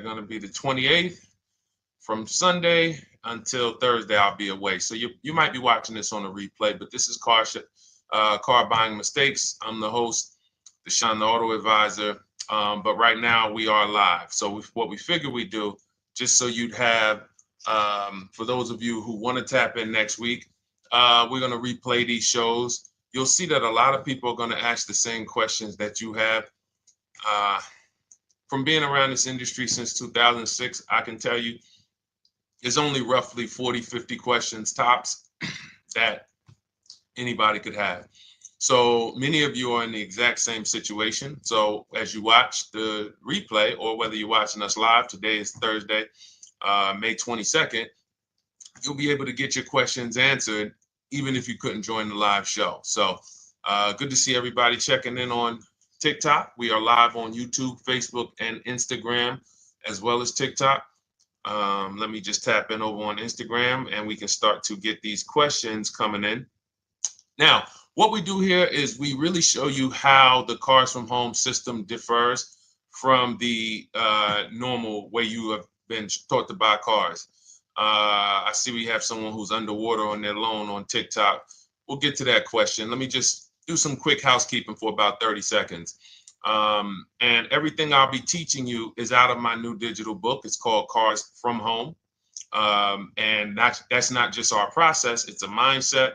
going to be the 28th. From Sunday until Thursday, I'll be away. So you might be watching this on a replay, but this is Car Buying Mistakes. I'm the host, Deshone the Auto Advisor. But right now we are live. So what we figured we'd do, just so you'd have, for those of you who want to tap in next week, we're going to replay these shows. You'll see that a lot of people are going to ask the same questions that you have. From being around this industry since 2006, I can tell you, there's only roughly 40, 50 questions tops that anybody could have. So many of you are in the exact same situation. So as you watch the replay, or whether you're watching us live, today is Thursday, May 22nd, you'll be able to get your questions answered, even if you couldn't join the live show. So good to see everybody checking in on TikTok. We are live on YouTube, Facebook, and Instagram, as well as TikTok. Let me just tap in over on Instagram and we can start to get these questions coming in. Now, what we do here is we really show you how the Cars from Home system differs from the normal way you have been taught to buy cars. I see we have someone who's underwater on their loan on TikTok. We'll get to that question. Let me just do some quick housekeeping for about 30 seconds. And everything I'll be teaching you is out of my new digital book. It's called Cars from Home. And that's not just our process, it's a mindset.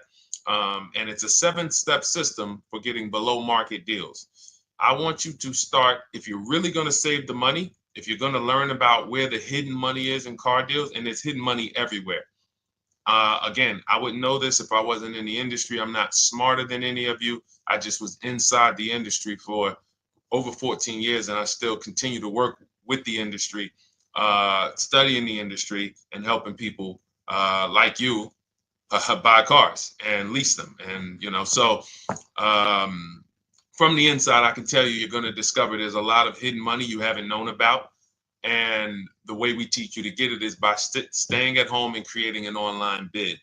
And it's a 7-step system for getting below market deals. I want you to start, if you're really going to save the money, if you're going to learn about where the hidden money is in car deals, and there's hidden money everywhere. Again, I wouldn't know this if I wasn't in the industry. I'm not smarter than any of you. I just was inside the industry for over 14 years, and I still continue to work with the industry, studying the industry and helping people like you buy cars and lease them. And, so from the inside, I can tell you, you're going to discover there's a lot of hidden money you haven't known about. And the way we teach you to get it is by staying at home and creating an online bid.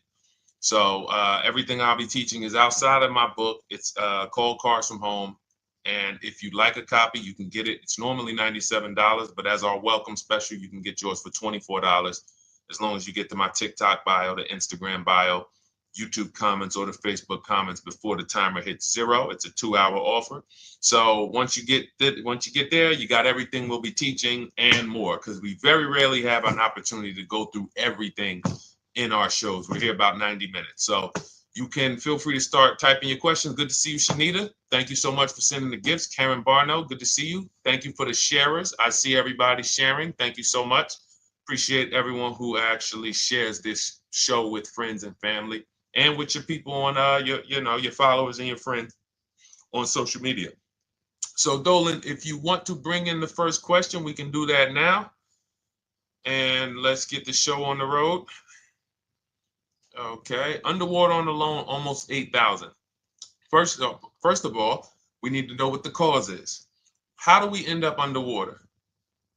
So everything I'll be teaching is outside of my book. It's called Cars from Home. And if you'd like a copy, you can get it. It's normally $97, but as our welcome special, you can get yours for $24, as long as you get to my TikTok bio, the Instagram bio, YouTube comments, or the Facebook comments before the timer hits 0. It's a 2-hour offer. So once you get there, you got everything we'll be teaching and more, because we very rarely have an opportunity to go through everything in our shows. We're here about 90 minutes. So you can feel free to start typing your questions. Good to see you, Shanita. Thank you so much for sending the gifts. Karen Barno, good to see you. Thank you for the sharers. I see everybody sharing. Thank you so much. Appreciate everyone who actually shares this show with friends and family, and with your people on your followers and your friends on social media. So Dolan, if you want to bring in the first question, we can do that now. And let's get the show on the road. Okay, underwater on the loan, almost 8,000. First of all, we need to know what the cause is. How do we end up underwater?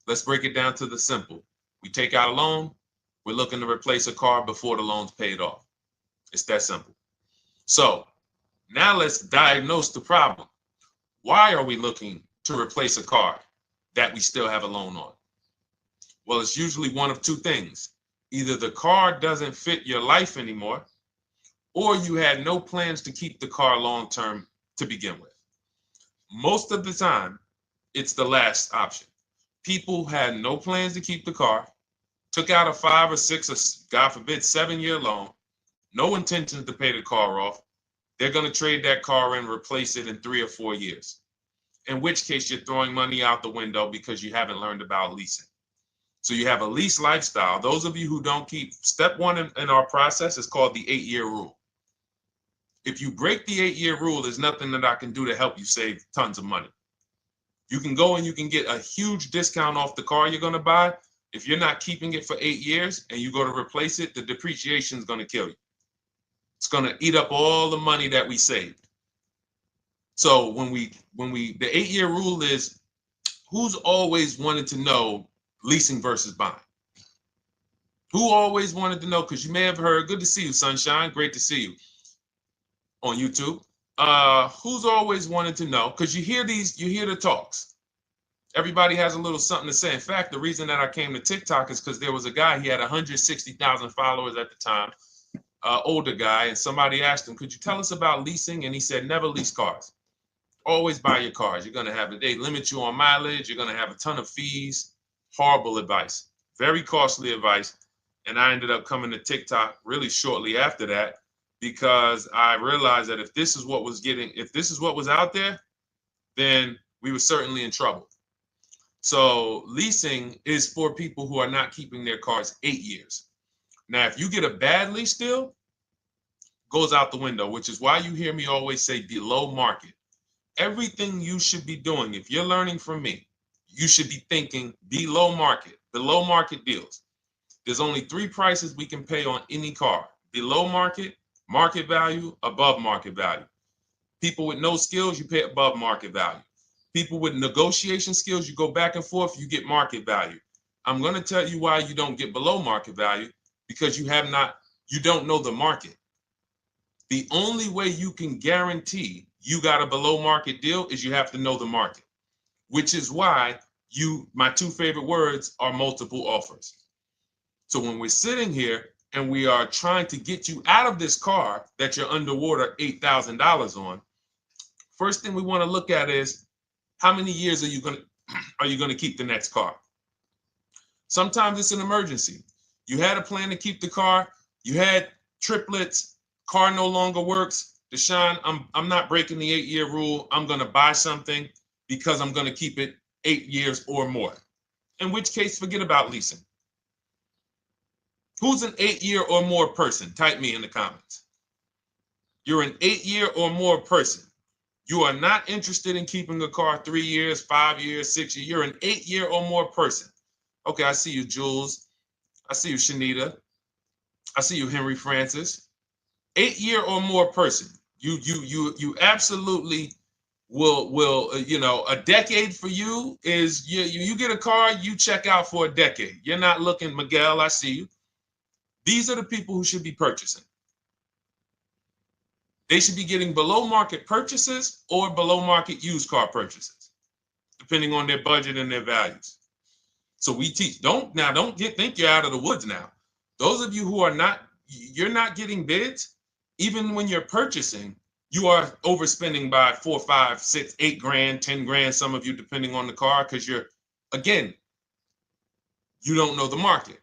Let's break it down to the simple. We take out a loan, we're looking to replace a car before the loan's paid off. It's that simple. So now let's diagnose the problem. Why are we looking to replace a car that we still have a loan on? Well, it's usually one of two things. Either the car doesn't fit your life anymore, or you had no plans to keep the car long-term to begin with. Most of the time, it's the last option. People had no plans to keep the car, took out a 5 or 6 or God forbid 7-year loan, no intentions to pay the car off. They're going to trade that car in, replace it in 3 or 4 years. In which case you're throwing money out the window because you haven't learned about leasing. So you have a lease lifestyle. Those of you who don't keep, step 1 in our process is called the 8-year rule. If you break the 8-year rule, there's nothing that I can do to help you save tons of money. You can go and you can get a huge discount off the car you're going to buy. If you're not keeping it for 8 years and you go to replace it, the depreciation is going to kill you. It's going to eat up all the money that we saved. So the 8-year rule is, who's always wanted to know leasing versus buying? Who always wanted to know? Because you may have heard, good to see you, Sunshine. Great to see you on YouTube. Who's always wanted to know? Because you hear the talks. Everybody has a little something to say. In fact, the reason that I came to TikTok is because there was a guy, he had 160,000 followers at the time, older guy, and somebody asked him, could you tell us about leasing? And he said, never lease cars. Always buy your cars. You're going to have they limit you on mileage. You're going to have a ton of fees. Horrible advice. Very costly advice. And I ended up coming to TikTok really shortly after that because I realized that if this is what was out there, then we were certainly in trouble. So leasing is for people who are not keeping their cars 8 years. Now, if you get a bad lease deal, goes out the window, which is why you hear me always say below market. Everything you should be doing, if you're learning from me, you should be thinking below market deals. There's only 3 prices we can pay on any car: below market, market value, above market value. People with no skills, you pay above market value. People with negotiation skills, you go back and forth, you get market value. I'm going to tell you why you don't get below market value, because you don't know the market. The only way you can guarantee you got a below market deal is you have to know the market, which is why my 2 favorite words are multiple offers. So when we're sitting here and we are trying to get you out of this car that you're underwater $8,000 on, first thing we want to look at is how many years are you going to keep the next car? Sometimes it's an emergency. You had a plan to keep the car, you had triplets, car no longer works. Deshone, I'm not breaking the 8-year rule. I'm going to buy something because I'm going to keep it 8 years or more. In which case, forget about leasing. Who's an 8-year or more person? Type me in the comments. You're an 8-year or more person. You are not interested in keeping a car 3 years, 5 years, 6 years. You're an 8-year or more person. Okay, I see you, Jules. I see you, Shanita. I see you, Henry Francis. 8-year or more person. You absolutely will a decade for you is you get a car, you check out for a decade. You're not looking, Miguel, I see you. These are the people who should be purchasing. They should be getting below market purchases or below market used car purchases, depending on their budget and their values. So we teach, think you're out of the woods now. Those of you who you're not getting bids, even when you're purchasing, you are overspending by 4, 5, 6, 8 grand, 10 grand, some of you, depending on the car, because you don't know the market.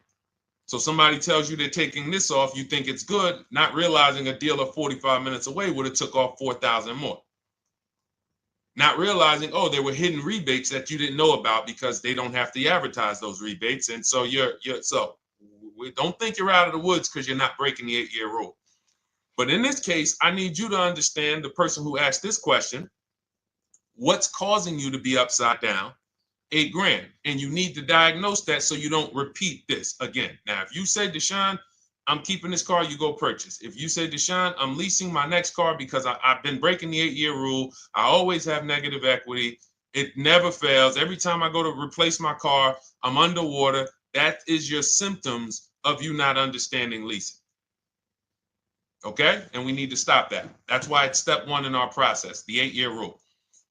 So somebody tells you they're taking this off, you think it's good, not realizing a dealer 45 minutes away would have took off 4,000 more. Not realizing, there were hidden rebates that you didn't know about because they don't have to advertise those rebates. And so we don't think you're out of the woods because you're not breaking the 8-year rule. But in this case, I need you to understand, the person who asked this question, what's causing you to be upside down 8 grand? And you need to diagnose that so you don't repeat this again. Now, if you say, Deshone, I'm keeping this car, you go purchase. If you say, Deshone, I'm leasing my next car because I've been breaking the 8-year rule, I always have negative equity, it never fails. Every time I go to replace my car, I'm underwater. That is your symptoms of you not understanding leasing. Okay? And we need to stop that. That's why it's step 1 in our process, the 8-year rule.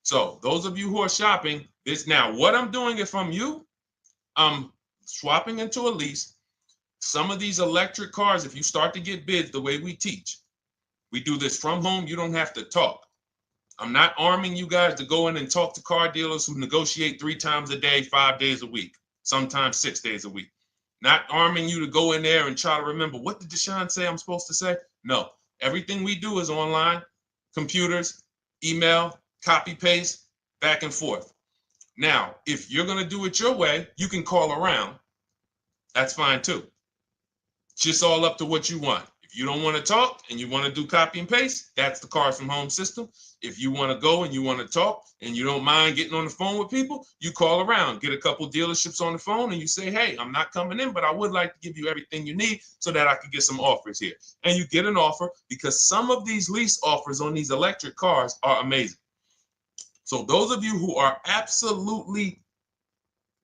So those of you who are shopping this now, what I'm doing, if I'm you, I'm swapping into a lease. Some of these electric cars, if you start to get bids the way we teach, we do this from home, you don't have to talk. I'm not arming you guys to go in and talk to car dealers who negotiate 3 times a day, 5 days a week, sometimes 6 days a week. Not arming you to go in there and try to remember, what did Deshone say I'm supposed to say? No, everything we do is online, computers, email, copy, paste, back and forth. Now, if you're going to do it your way, you can call around. That's fine too. It's just all up to what you want. If you don't want to talk and you want to do copy and paste, that's the Cars from Home system. If you want to go and you want to talk and you don't mind getting on the phone with people, you call around, get a couple dealerships on the phone, and you say, hey, I'm not coming in, but I would like to give you everything you need so that I can get some offers here. And you get an offer, because some of these lease offers on these electric cars are amazing. So those of you who are absolutely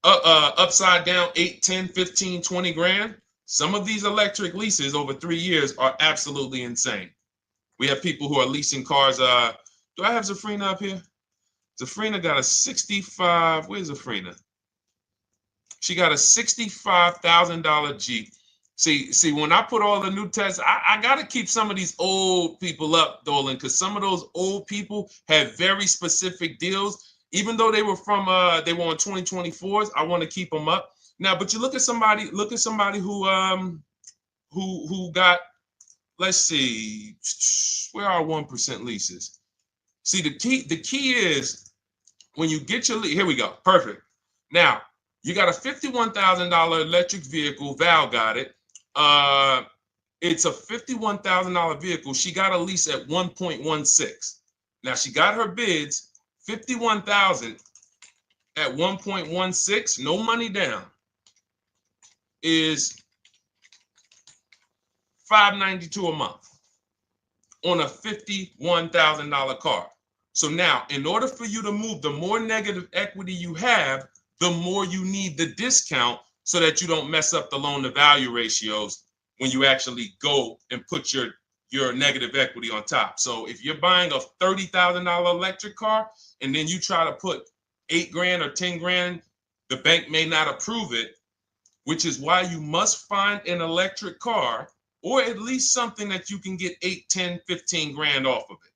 upside down 8, 10, 15, 20 grand, some of these electric leases over 3 years are absolutely insane. We have people who are leasing cars. Do I have Zafrina up here? Zafrina got a 65. Where's Zafrina? She got a $65,000 Jeep. See, when I put all the new tests, I got to keep some of these old people up, Dolan, because some of those old people have very specific deals. Even though they were on 2024s, I want to keep them up. Now, but you look at somebody who got, let's see, where are 1% leases? See, the key is when you get your lease, here we go, perfect. Now, you got a $51,000 electric vehicle, Val got it. It's a $51,000 vehicle. She got a lease at 1.16. Now she got her bids, 51,000 at 1.16, no money down, is $592 a month on a $51,000 car. So now, in order for you to move, the more negative equity you have, the more you need the discount so that you don't mess up the loan to value ratios when you actually go and put your negative equity on top. So if you're buying a $30,000 electric car and then you try to put $8,000 or $10,000, the bank may not approve it, which is why you must find an electric car or at least something that you can get 8, 10, 15 grand off of it.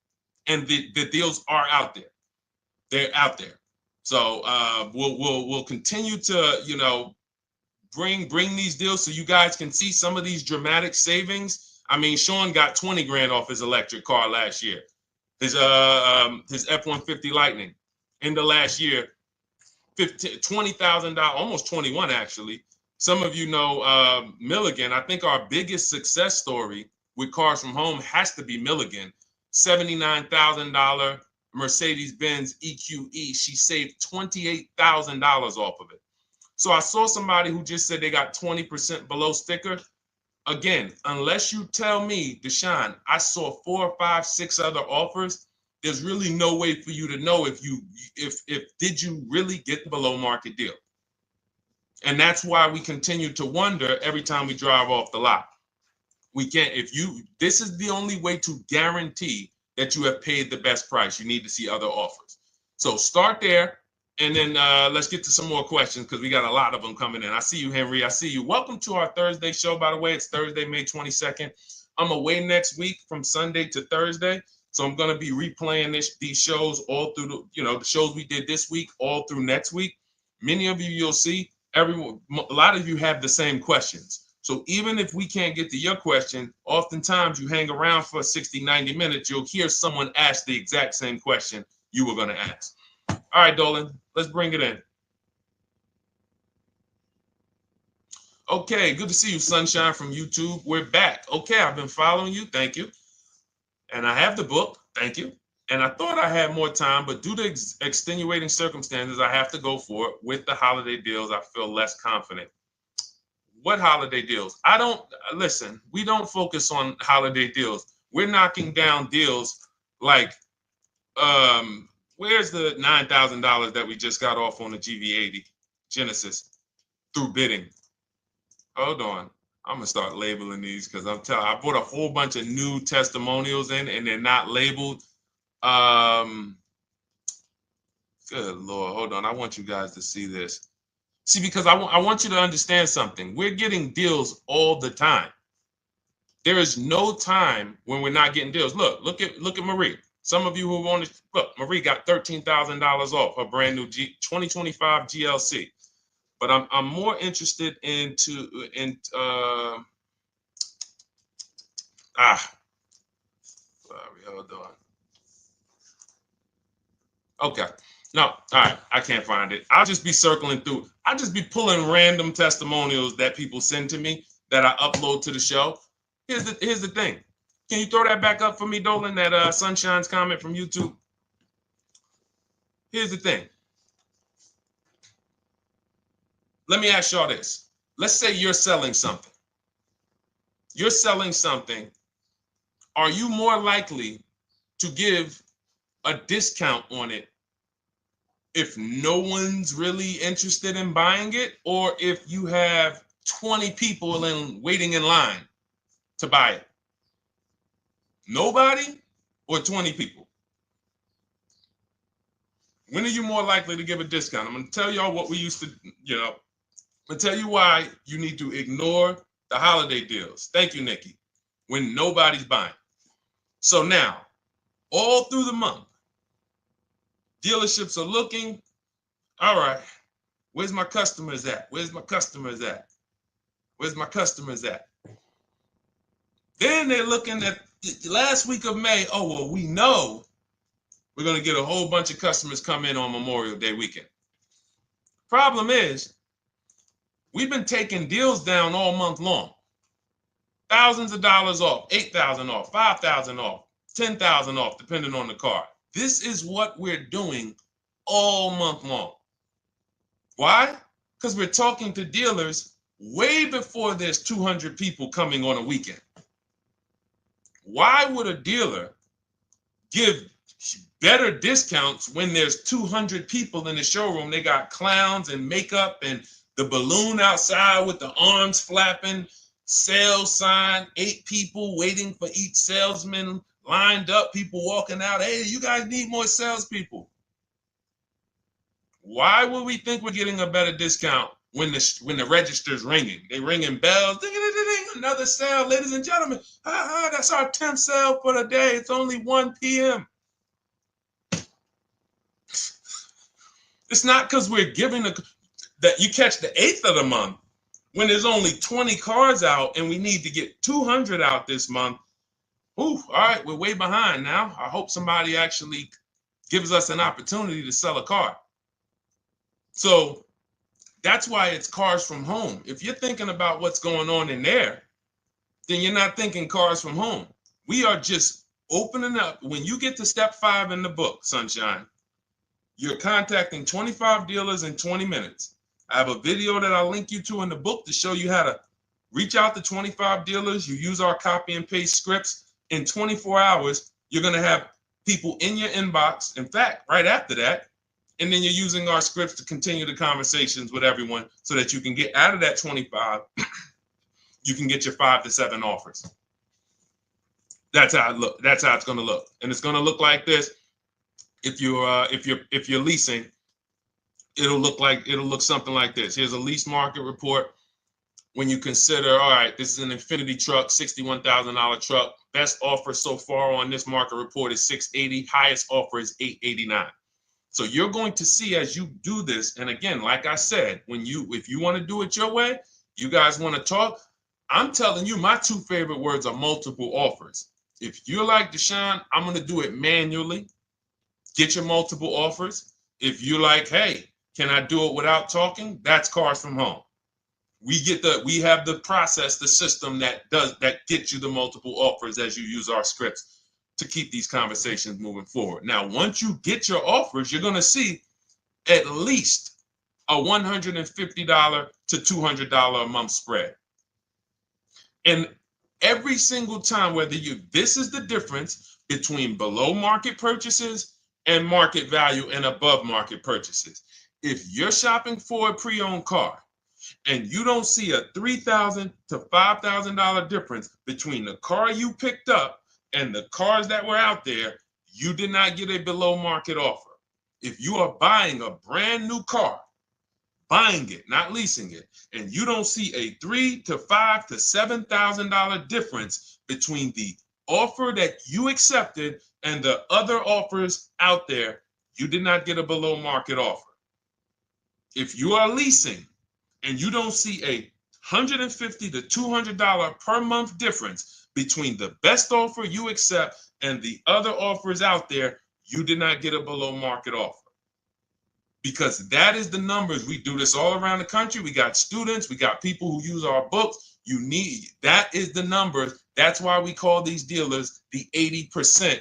And the deals are out there. They're out there. So we'll continue to, bring these deals so you guys can see some of these dramatic savings. I mean, Sean got 20 grand off his electric car last year. His F-150 Lightning in the last year, $20,000, almost 21 actually. Some of you know Milligan. I think our biggest success story with Cars from Home has to be Milligan. $79,000 Mercedes-Benz EQE. She saved $28,000 off of it. So I saw somebody who just said they got 20% below sticker. Again, unless you tell me, Deshone, I saw 4, 5, 6 other offers, there's really no way for you to know if did you really get the below market deal. And that's why we continue to wonder every time we drive off the lot. We can't, this is the only way to guarantee that you have paid the best price. You need to see other offers. So start there. And then let's get to some more questions because we got a lot of them coming in. I see you, Henry. I see you. Welcome to our Thursday show, by the way. It's Thursday, May 22nd. I'm away next week from Sunday to Thursday. So I'm going to be replaying these shows all through, the shows we did this week, all through next week. Many of you, you'll see, a lot of you have the same questions. So even if we can't get to your question, oftentimes you hang around for 60, 90 minutes, you'll hear someone ask the exact same question you were going to ask. All right, Dolan, let's bring it in. Okay, good to see you, Sunshine from YouTube. We're back. Okay, I've been following you. Thank you. And I have the book. Thank you. And I thought I had more time, but due to extenuating circumstances, I have to go for it. With the holiday deals, I feel less confident. What holiday deals? Listen, we don't focus on holiday deals. We're knocking down deals like, where's the $9,000 that we just got off on the GV80 Genesis through bidding? Hold on. I'm going to start labeling these because I bought a whole bunch of new testimonials in and they're not labeled. Good Lord. Hold on. I want you guys to see this. See, because I want you to understand something. We're getting deals all the time. There is no time when we're not getting deals. Look at Marie. Some of you who want to look, Marie got $13,000 off her brand new 2025 GLC. But I'm more interested sorry, hold on. Okay. No, all right, I can't find it. I'll just be circling through. I'll just be pulling random testimonials that people send to me that I upload to the show. Here's the thing. Can you throw that back up for me, Dolan, that Sunshine's comment from YouTube? Here's the thing. Let me ask y'all this. Let's say you're selling something. You're selling something. Are you more likely to give a discount on it if no one's really interested in buying it, or if you have 20 people waiting in line to buy it? Nobody or 20 people? When are you more likely to give a discount? I'm going to tell y'all what we used to, I'm going to tell you why you need to ignore the holiday deals. Thank you, Nikki. When nobody's buying. So now, all through the month, dealerships are looking, all right, where's my customers at? Where's my customers at? Where's my customers at? Then they're looking at the last week of May. Oh, well, we know we're going to get a whole bunch of customers come in on Memorial Day weekend. Problem is, we've been taking deals down all month long. Thousands of dollars off, 8,000 off, 5,000 off, 10,000 off, depending on the car. This is what we're doing all month long. Why? Because we're talking to dealers way before there's 200 people coming on a weekend. Why would a dealer give better discounts when there's 200 people in the showroom? They got clowns and makeup and the balloon outside with the arms flapping, sales sign, 8 people waiting for each salesman lined up, people walking out. Hey, you guys need more salespeople. Why would we think we're getting a better discount when the register's ringing? They ringing bells, ding, ding, ding, ding, another sale, ladies and gentlemen. That's our 10th sale for the day. It's only 1 p.m. It's not because we're giving that you catch the 8th of the month when there's only 20 cars out and we need to get 200 out this month. Ooh, all right, we're way behind now. I hope somebody actually gives us an opportunity to sell a car. So that's why it's cars from home. If you're thinking about what's going on in there, then you're not thinking cars from home. We are just opening up. When you get to step 5 in the book, Sunshine, you're contacting 25 dealers in 20 minutes. I have a video that I'll link you to in the book to show you how to reach out to 25 dealers. You use our copy and paste scripts. In 24 hours, you're going to have people in your inbox. In fact, right after that, and then you're using our scripts to continue the conversations with everyone so that you can get out of that 25, you can get your 5 to 7 offers. That's how it look. That's how it's going to look. And it's going to look like this. If you're leasing, it'll look something like this. Here's a lease market report. When you consider, all right, this is an Infinity truck, $61,000 truck. Best offer so far on this market report is $680. Highest offer is $889. So you're going to see as you do this, and again, like I said, if you want to do it your way, you guys want to talk, I'm telling you, my 2 favorite words are multiple offers. If you're like Deshone, I'm going to do it manually. Get your multiple offers. If you're like, hey, can I do it without talking? That's cars from home. We have the process, the system that gets you the multiple offers as you use our scripts to keep these conversations moving forward. Now, once you get your offers, you're going to see at least a $150 to $200 a month spread. And every single time, this is the difference between below market purchases and market value and above market purchases. If you're shopping for a pre-owned car and you don't see a $3,000 to $5,000 difference between the car you picked up and the cars that were out there, you did not get a below market offer. If you are buying a brand new car, buying it, not leasing it, and you don't see a $3,000 to $5,000 to $7,000 difference between the offer that you accepted and the other offers out there, you did not get a below market offer. If you are leasing and you don't see a $150 to $200 per month difference between the best offer you accept and the other offers out there, you did not get a below market offer. Because that is the numbers. We do this all around the country. We got students, we got people who use our books. That is the numbers. That's why we call these dealers the 80%,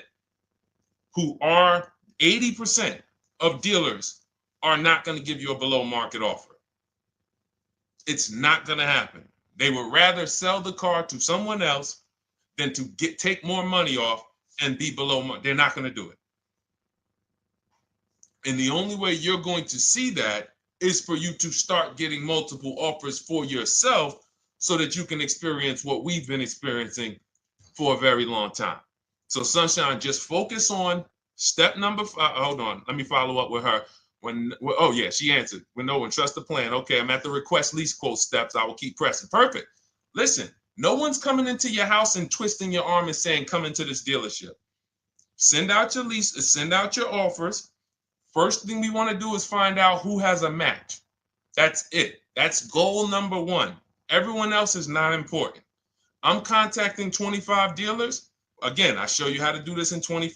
who are 80% of dealers are not going to give you a below market offer. It's not going to happen. They would rather sell the car to someone else than to take more money off and be below market. They're not going to do it. And the only way you're going to see that is for you to start getting multiple offers for yourself so that you can experience what we've been experiencing for a very long time. So Sunshine, just focus on Step number 5. Hold on. Let me follow up with her. Oh yeah, she answered. When trust the plan. Okay, I'm at the request lease quote steps. I will keep pressing. Perfect. Listen, no one's coming into your house and twisting your arm and saying, come into this dealership. Send out your lease, send out your offers. First thing we want to do is find out who has a match. That's it. That's goal number 1. Everyone else is not important. I'm contacting 25 dealers. Again, I show you how to do this in 20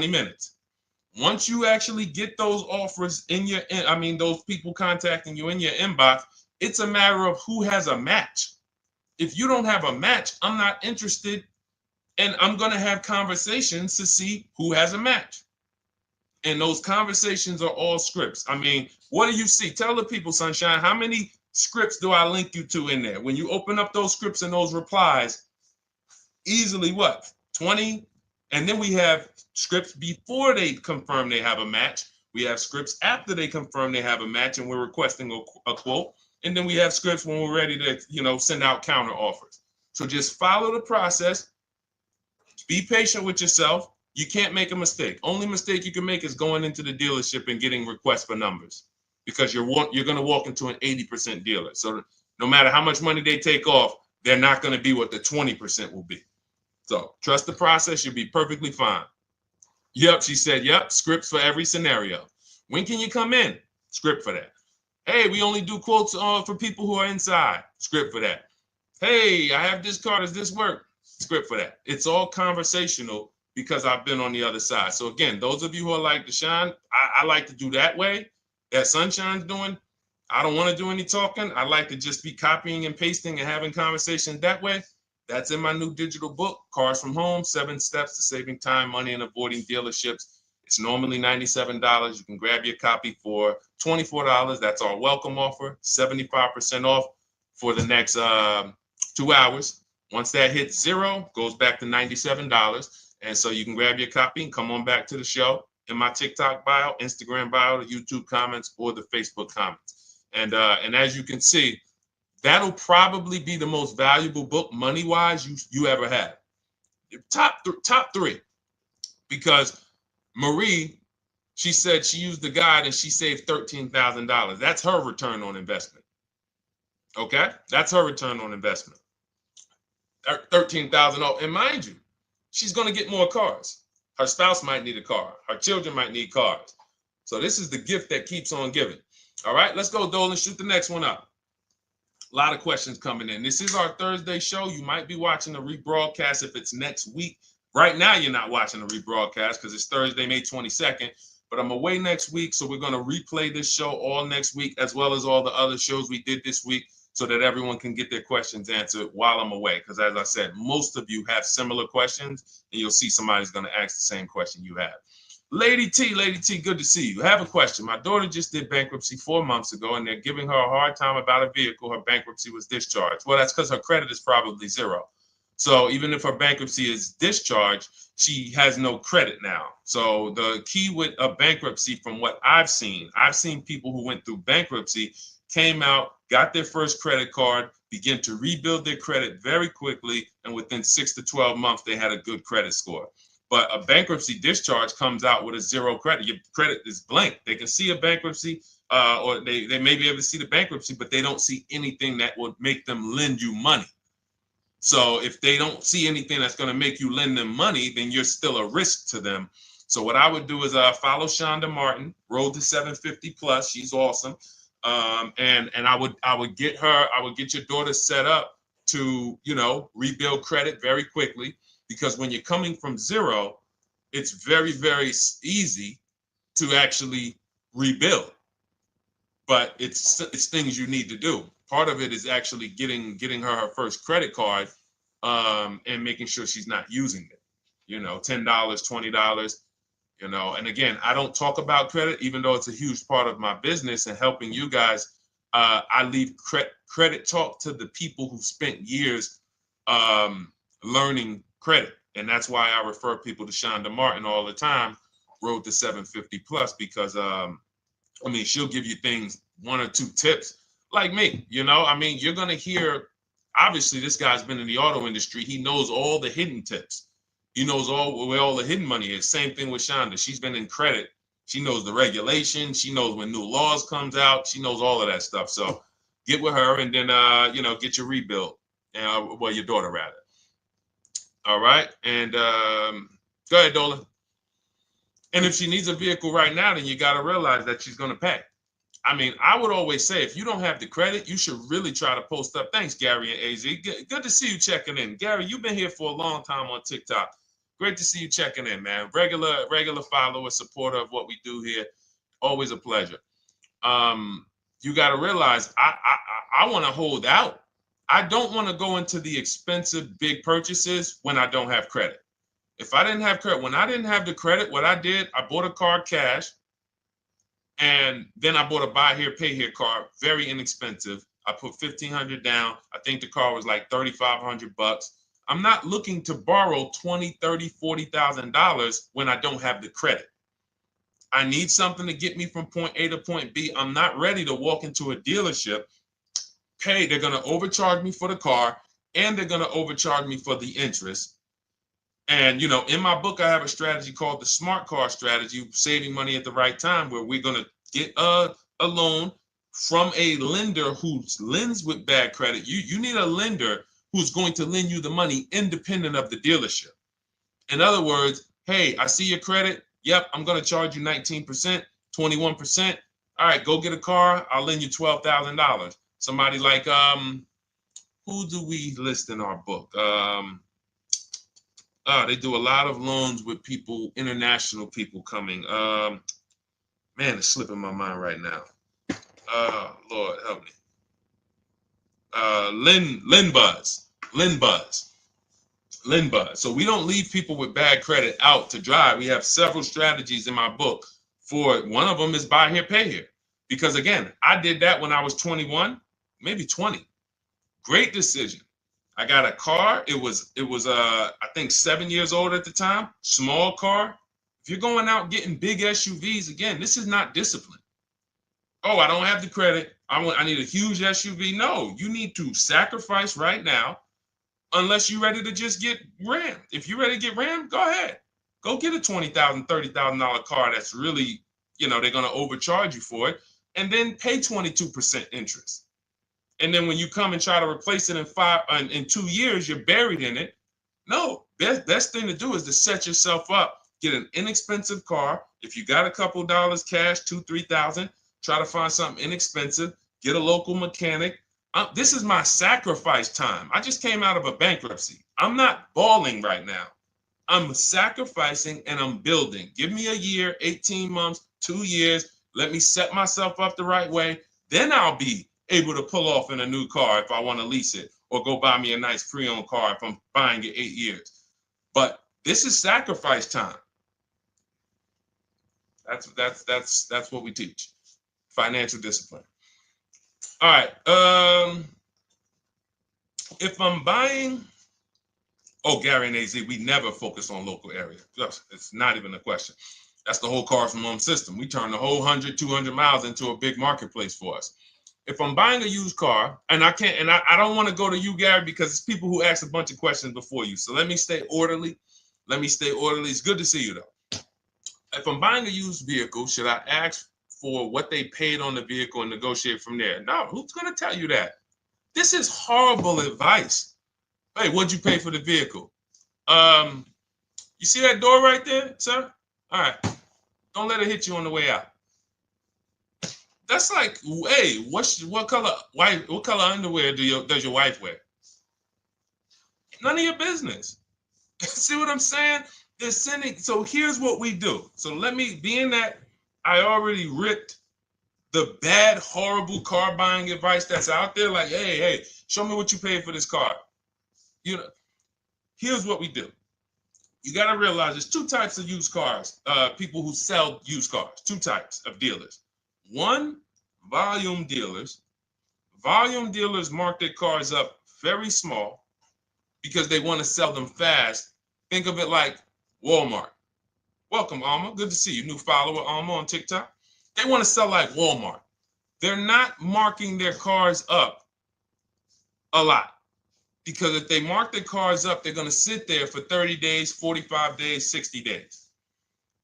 minutes. Once you actually get those offers those people contacting you in your inbox, it's a matter of who has a match. If you don't have a match, I'm not interested, and I'm going to have conversations to see who has a match. And those conversations are all scripts. I mean, what do you see? Tell the people, Sunshine, how many scripts do I link you to in there? When you open up those scripts and those replies, easily what? 20? And then we have scripts before they confirm they have a match. We have scripts after they confirm they have a match and we're requesting a quote. And then we have scripts when we're ready to, send out counter offers. So just follow the process. Be patient with yourself. You can't make a mistake. Only mistake you can make is going into the dealership and getting requests for numbers, because you're going to walk into an 80% dealer. So no matter how much money they take off, they're not going to be what the 20% will be. So trust the process. You'll be perfectly fine. Yep, she said, yep, scripts for every scenario. When can you come in? Script for that. Hey, we only do quotes for people who are inside. Script for that. Hey, I have this car. Does this work? Script for that. It's all conversational because I've been on the other side. So again, those of you who are like Deshone, I like to do that way, that Sunshine's doing. I don't want to do any talking. I like to just be copying and pasting and having conversations that way. That's in my new digital book, Cars from Home, 7 Steps to Saving Time, Money, and Avoiding Dealerships. It's normally $97. You can grab your copy for $24. That's our welcome offer, 75% off for the next 2 hours. Once that hits 0, goes back to $97. And so you can grab your copy and come on back to the show in my TikTok bio, Instagram bio, the YouTube comments, or the Facebook comments. And as you can see, that'll probably be the most valuable book money-wise you ever had. Top 3. Because Marie, she said she used the guide and she saved $13,000. That's her return on investment. Okay? That's her return on investment. $13,000. And mind you, she's going to get more cars. Her spouse might need a car. Her children might need cars. So this is the gift that keeps on giving. All right, let's go, Dolan. Shoot the next one up. A lot of questions coming in. This is our Thursday show. You might be watching the rebroadcast if it's next week. Right now, you're not watching the rebroadcast because it's Thursday, May 22nd. But I'm away next week, so we're going to replay this show all next week, as well as all the other shows we did this week, so that everyone can get their questions answered while I'm away. Because as I said, most of you have similar questions, and you'll see somebody's going to ask the same question you have. Lady T, good to see you. I have a question. My daughter just did bankruptcy 4 months ago, and they're giving her a hard time about a vehicle. Her bankruptcy was discharged. Well, that's because her credit is probably 0. So even if her bankruptcy is discharged, she has no credit now. So the key with a bankruptcy, from what I've seen people who went through bankruptcy, came out, got their first credit card, began to rebuild their credit very quickly, and within 6 to 12 months, they had a good credit score. But a bankruptcy discharge comes out with a 0 credit. Your credit is blank. They can see a bankruptcy, or they may be able to see the bankruptcy, but they don't see anything that would make them lend you money. So if they don't see anything that's going to make you lend them money, then you're still a risk to them. So what I would do is follow Shonda Martin, Road to 750 Plus. She's awesome. And I would get your daughter set up to, rebuild credit very quickly, because when you're coming from 0, it's very, very easy to actually rebuild. But it's things you need to do. Part of it is actually getting her first credit card, and making sure she's not using it. $10, $20. And again, I don't talk about credit, even though it's a huge part of my business and helping you guys. I leave credit talk to the people who spent years learning credit. And that's why I refer people to Shonda Martin all the time, Road to 750 Plus, because she'll give you things, 1 or 2 tips, like me. You're going to hear, obviously, this guy's been in the auto industry. He knows all the hidden tips, He knows where all the hidden money is. Same thing with Shonda. She's been in credit. She knows the regulation. She knows when new laws comes out. She knows all of that stuff. So get with her and then, get your rebuild. Well, your daughter rather. All right. And go ahead, Dolan. And if she needs a vehicle right now, then you got to realize that she's going to pay. I mean, I would always say if you don't have the credit, you should really try to post up. Thanks, Gary and AZ. Good to see you checking in. Gary, you've been here for a long time on TikTok. Great to see you checking in, man. Regular follower, supporter of what we do here. Always a pleasure. You got to realize I want to hold out. I don't want to go into the expensive big purchases when I don't have credit. If I didn't have credit, when I didn't have the credit, what I did, I bought a car cash, and then I bought a buy here, pay here card, very inexpensive. I put $1,500 down. I think the car was like $3,500. I'm not looking to borrow $20,000, $30,000, $40,000 when I don't have the credit. I need something to get me from point A to point B. I'm not ready to walk into a dealership, pay. They're going to overcharge me for the car, and they're going to overcharge me for the interest. And, in my book, I have a strategy called the smart car strategy, saving money at the right time, where we're going to get a loan from a lender who lends with bad credit. You need a lender who's going to lend you the money independent of the dealership. In other words, hey, I see your credit. Yep, I'm going to charge you 19%, 21%. All right, go get a car. I'll lend you $12,000. Somebody like, who do we list in our book? They do a lot of loans with people, international people coming. Man, it's slipping my mind right now. Lord help me. Linbuzz. So we don't leave people with bad credit out to dry. We have several strategies in my book for it. One of them is buy here, pay here. Because again, I did that when I was 21, maybe 20. Great decision. I got a car. It was I think 7 years old at the time. Small car. If you're going out getting big SUVs, again, this is not discipline. Oh, I don't have the credit. I need a huge SUV. No, you need to sacrifice right now, unless you're ready to just get rammed. If you're ready to get rammed, go ahead. Go get a $20,000, $30,000 car that's really, they're going to overcharge you for it, and then pay 22% interest. And then when you come and try to replace it in 2 years, you're buried in it. No, best thing to do is to set yourself up. Get an inexpensive car. If you got a couple dollars cash, $2,000, $3,000, try to find something inexpensive. Get a local mechanic. This is my sacrifice time. I just came out of a bankruptcy. I'm not balling right now. I'm sacrificing and I'm building. Give me a year, 18 months, 2 years. Let me set myself up the right way. Then I'll be able to pull off in a new car if I want to lease it, or go buy me a nice pre-owned car if I'm buying it 8 years. But this is sacrifice time. That's what we teach. Financial discipline. All right. If I'm buying, Gary and AZ, we never focus on local area. It's not even a question. That's the whole car from home system. We turn the whole 100, 200 miles into a big marketplace for us. If I'm buying a used car, and I can't, and I don't want to go to you, Gary, because it's people who ask a bunch of questions before you. So let me stay orderly. It's good to see you, though. If I'm buying a used vehicle, should I ask for what they paid on the vehicle and negotiate from there? No, who's going to tell you that? This is horrible advice. Hey, what'd you pay for the vehicle? You see that door right there, sir? All right. Don't let it hit you on the way out. That's like, hey, what color underwear does your wife wear? None of your business. See what I'm saying? They're sending. So here's what we do. So let me, being that I already ripped the bad, horrible car buying advice that's out there, like, hey, show me what you paid for this car. Here's what we do. You got to realize there's two types of used cars, people who sell used cars, two types of dealers. One, volume dealers. Volume dealers mark their cars up very small because they want to sell them fast. Think of it like Walmart. Welcome, Alma. Good to see you. New follower, Alma, on TikTok. They want to sell like Walmart. They're not marking their cars up a lot. Because if they mark their cars up, they're going to sit there for 30 days, 45 days, 60 days.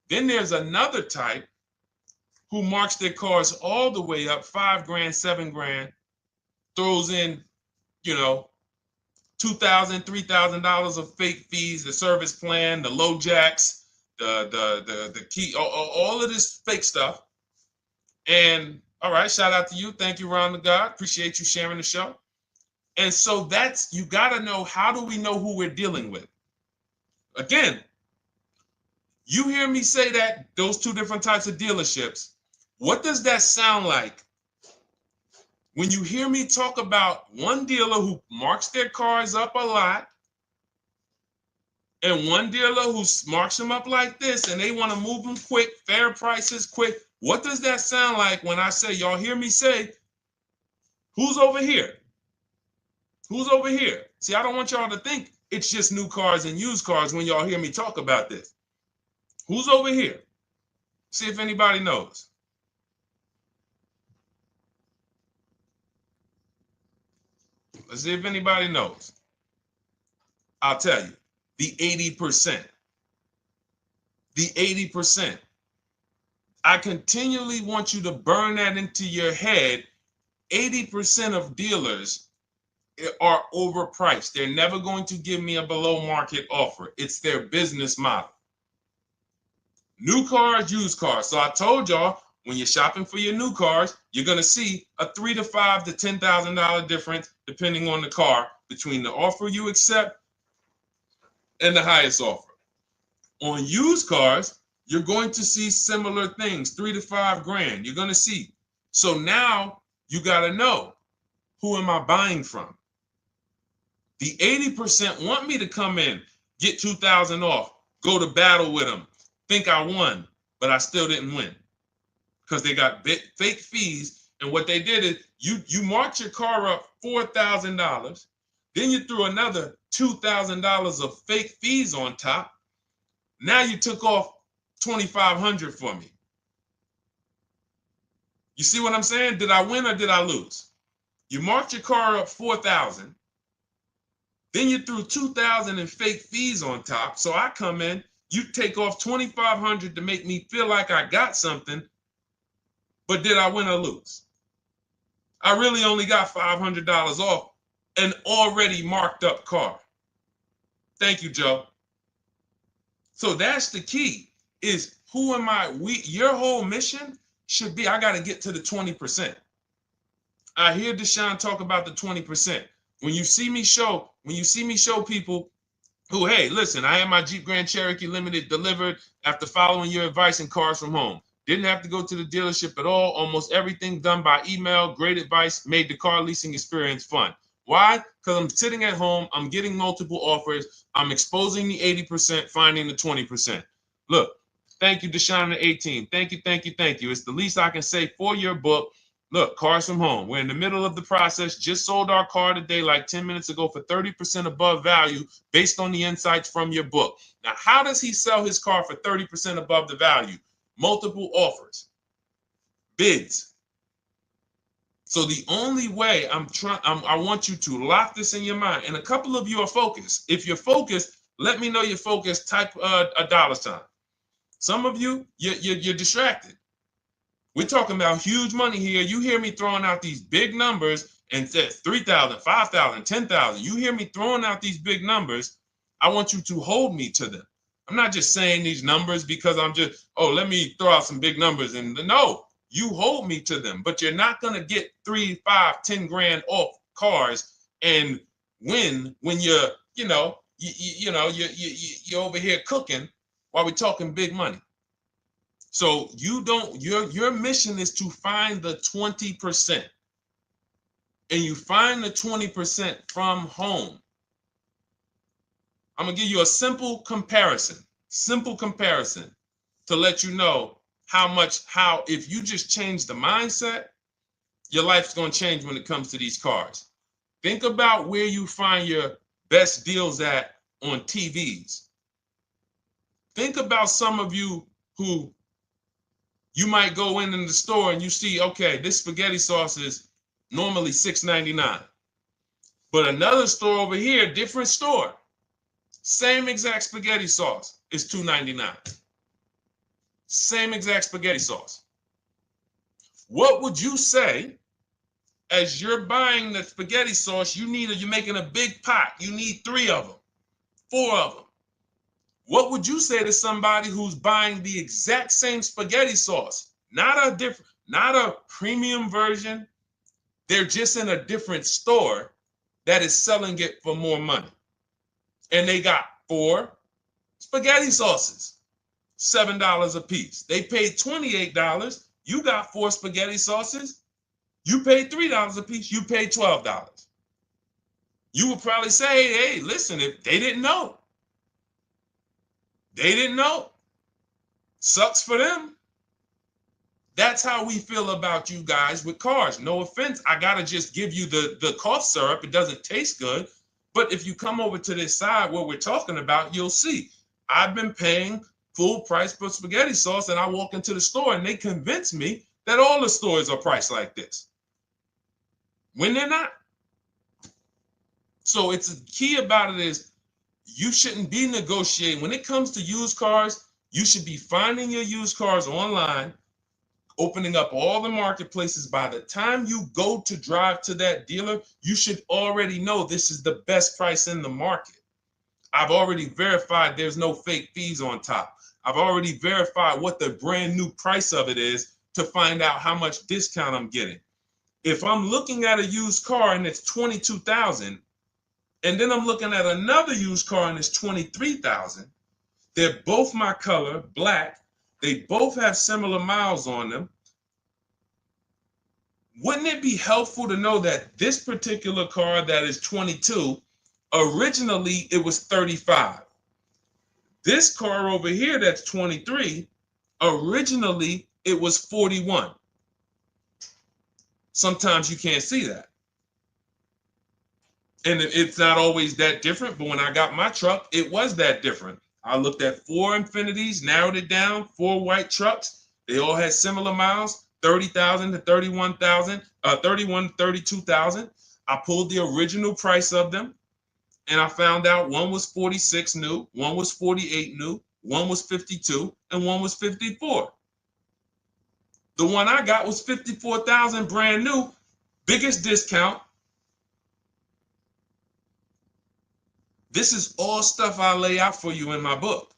Then there's another type who marks their cars all the way up, 5 grand, 7 grand, throws in, you know, $2,000, $3,000 of fake fees, the service plan, the low jacks, the key, all of this fake stuff. And all right, shout out to you. Thank you, Ron the God. Appreciate you sharing the show. And so that's, you got to know, how do we know who we're dealing with? Again, you hear me say that, those two different types of dealerships. What does that sound like when you hear me talk about one dealer who marks their cars up a lot and one dealer who marks them up like this and they want to move them quick, fair prices, quick? What does that sound like when I say, y'all hear me say, who's over here? Who's over here? See, I don't want y'all to think it's just new cars and used cars when y'all hear me talk about this. Who's over here? See if anybody knows. Let's see if anybody knows. I'll tell you, the 80%. The 80%. I continually want you to burn that into your head. 80% of dealers are overpriced. They're never going to give me a below market offer. It's their business model. New cars, used cars. So I told y'all, when you're shopping for your new cars, you're going to see a $3,000 to $5,000 to $10,000 difference, depending on the car, between the offer you accept and the highest offer. On used cars, you're going to see similar things, 3 to 5 grand. You're going to see. So now you got to know, who am I buying from? The 80% want me to come in, get 2,000 off, go to battle with them, think I won, but I still didn't win because they got fake fees. And what they did is you marked your car up $4,000, then you threw another $2,000 of fake fees on top. Now you took off $2,500 for me. You see what I'm saying? Did I win or did I lose? You marked your car up $4,000. Then you threw $2,000 in fake fees on top. So I come in, you take off $2,500 to make me feel like I got something. But did I win or lose? I really only got $500 off an already marked up car. Thank you, Joe. So that's the key, is who am I? Your whole mission should be, I got to get to the 20%. I hear Deshone talk about the 20%. When you see me show people who, hey, listen, I had my Jeep Grand Cherokee Limited delivered after following your advice and cars from home. Didn't have to go to the dealership at all. Almost everything done by email. Great advice. Made the car leasing experience fun. Why? Because I'm sitting at home. I'm getting multiple offers. I'm exposing the 80%, finding the 20%. Look, thank you, Deshone the 18. Thank you, thank you, thank you. It's the least I can say for your book. Look, cars from home. We're in the middle of the process. Just sold our car today, like 10 minutes ago, for 30% above value based on the insights from your book. Now, how does he sell his car for 30% above the value? Multiple offers, bids. So the only way I want you to lock this in your mind. And a couple of you are focused. If you're focused, let me know you're focused. Type a $sign. Some of you, you're distracted. We're talking about huge money here. You hear me throwing out these big numbers and said 3,000, 5,000, 10,000. You hear me throwing out these big numbers. I want you to hold me to them. I'm not just saying these numbers because I'm just, let me throw out some big numbers. And no, you hold me to them, but you're not going to get 3, 5, 10 grand off cars and win when you're over here cooking while we're talking big money. So your mission is to find the 20%. And you find the 20% from home. I'm going to give you a simple comparison to let you know how if you just change the mindset, your life's going to change when it comes to these cars. Think about where you find your best deals at on TVs. Think about some of you who you might go in the store and you see, okay, this spaghetti sauce is normally $6.99. But another store over here, different store, same exact spaghetti sauce is $2.99. Same exact spaghetti sauce. What would you say as you're buying the spaghetti sauce? You're making a big pot. You need 3 of them, 4 of them. What would you say to somebody who's buying the exact same spaghetti sauce? Not a premium version. They're just in a different store that is selling it for more money. And they got 4 spaghetti sauces, $7 a piece. They paid $28. You got 4 spaghetti sauces. You paid $3 a piece. You paid $12. You would probably say, hey, listen, if they didn't know. They didn't know. Sucks for them. That's how we feel about you guys with cars. No offense. I got to just give you the cough syrup. It doesn't taste good. But if you come over to this side where we're talking about, you'll see. I've been paying full price for spaghetti sauce, and I walk into the store and they convince me that all the stores are priced like this, when they're not. So it's the key about it is you shouldn't be negotiating. When it comes to used cars, you should be finding your used cars online, opening up all the marketplaces. By the time you go to drive to that dealer, you should already know this is the best price in the market. I've already verified there's no fake fees on top. I've already verified what the brand new price of it is to find out how much discount I'm getting. If I'm looking at a used car and it's $22,000, and then I'm looking at another used car and it's $23,000, they're both my color, black. They both have similar miles on them. Wouldn't it be helpful to know that this particular car that is 22, originally it was 35. This car over here that's 23, originally it was 41. Sometimes you can't see that. And it's not always that different, but when I got my truck, it was that different. I looked at 4 Infinities, narrowed it down, 4 white trucks. They all had similar miles, 30,000 to 31,000, 31 to 32,000. I pulled the original price of them, and I found out one was 46 new, one was 48 new, one was 52, and one was 54. The one I got was 54,000 brand new, biggest discount. This is all stuff I lay out for you in my book.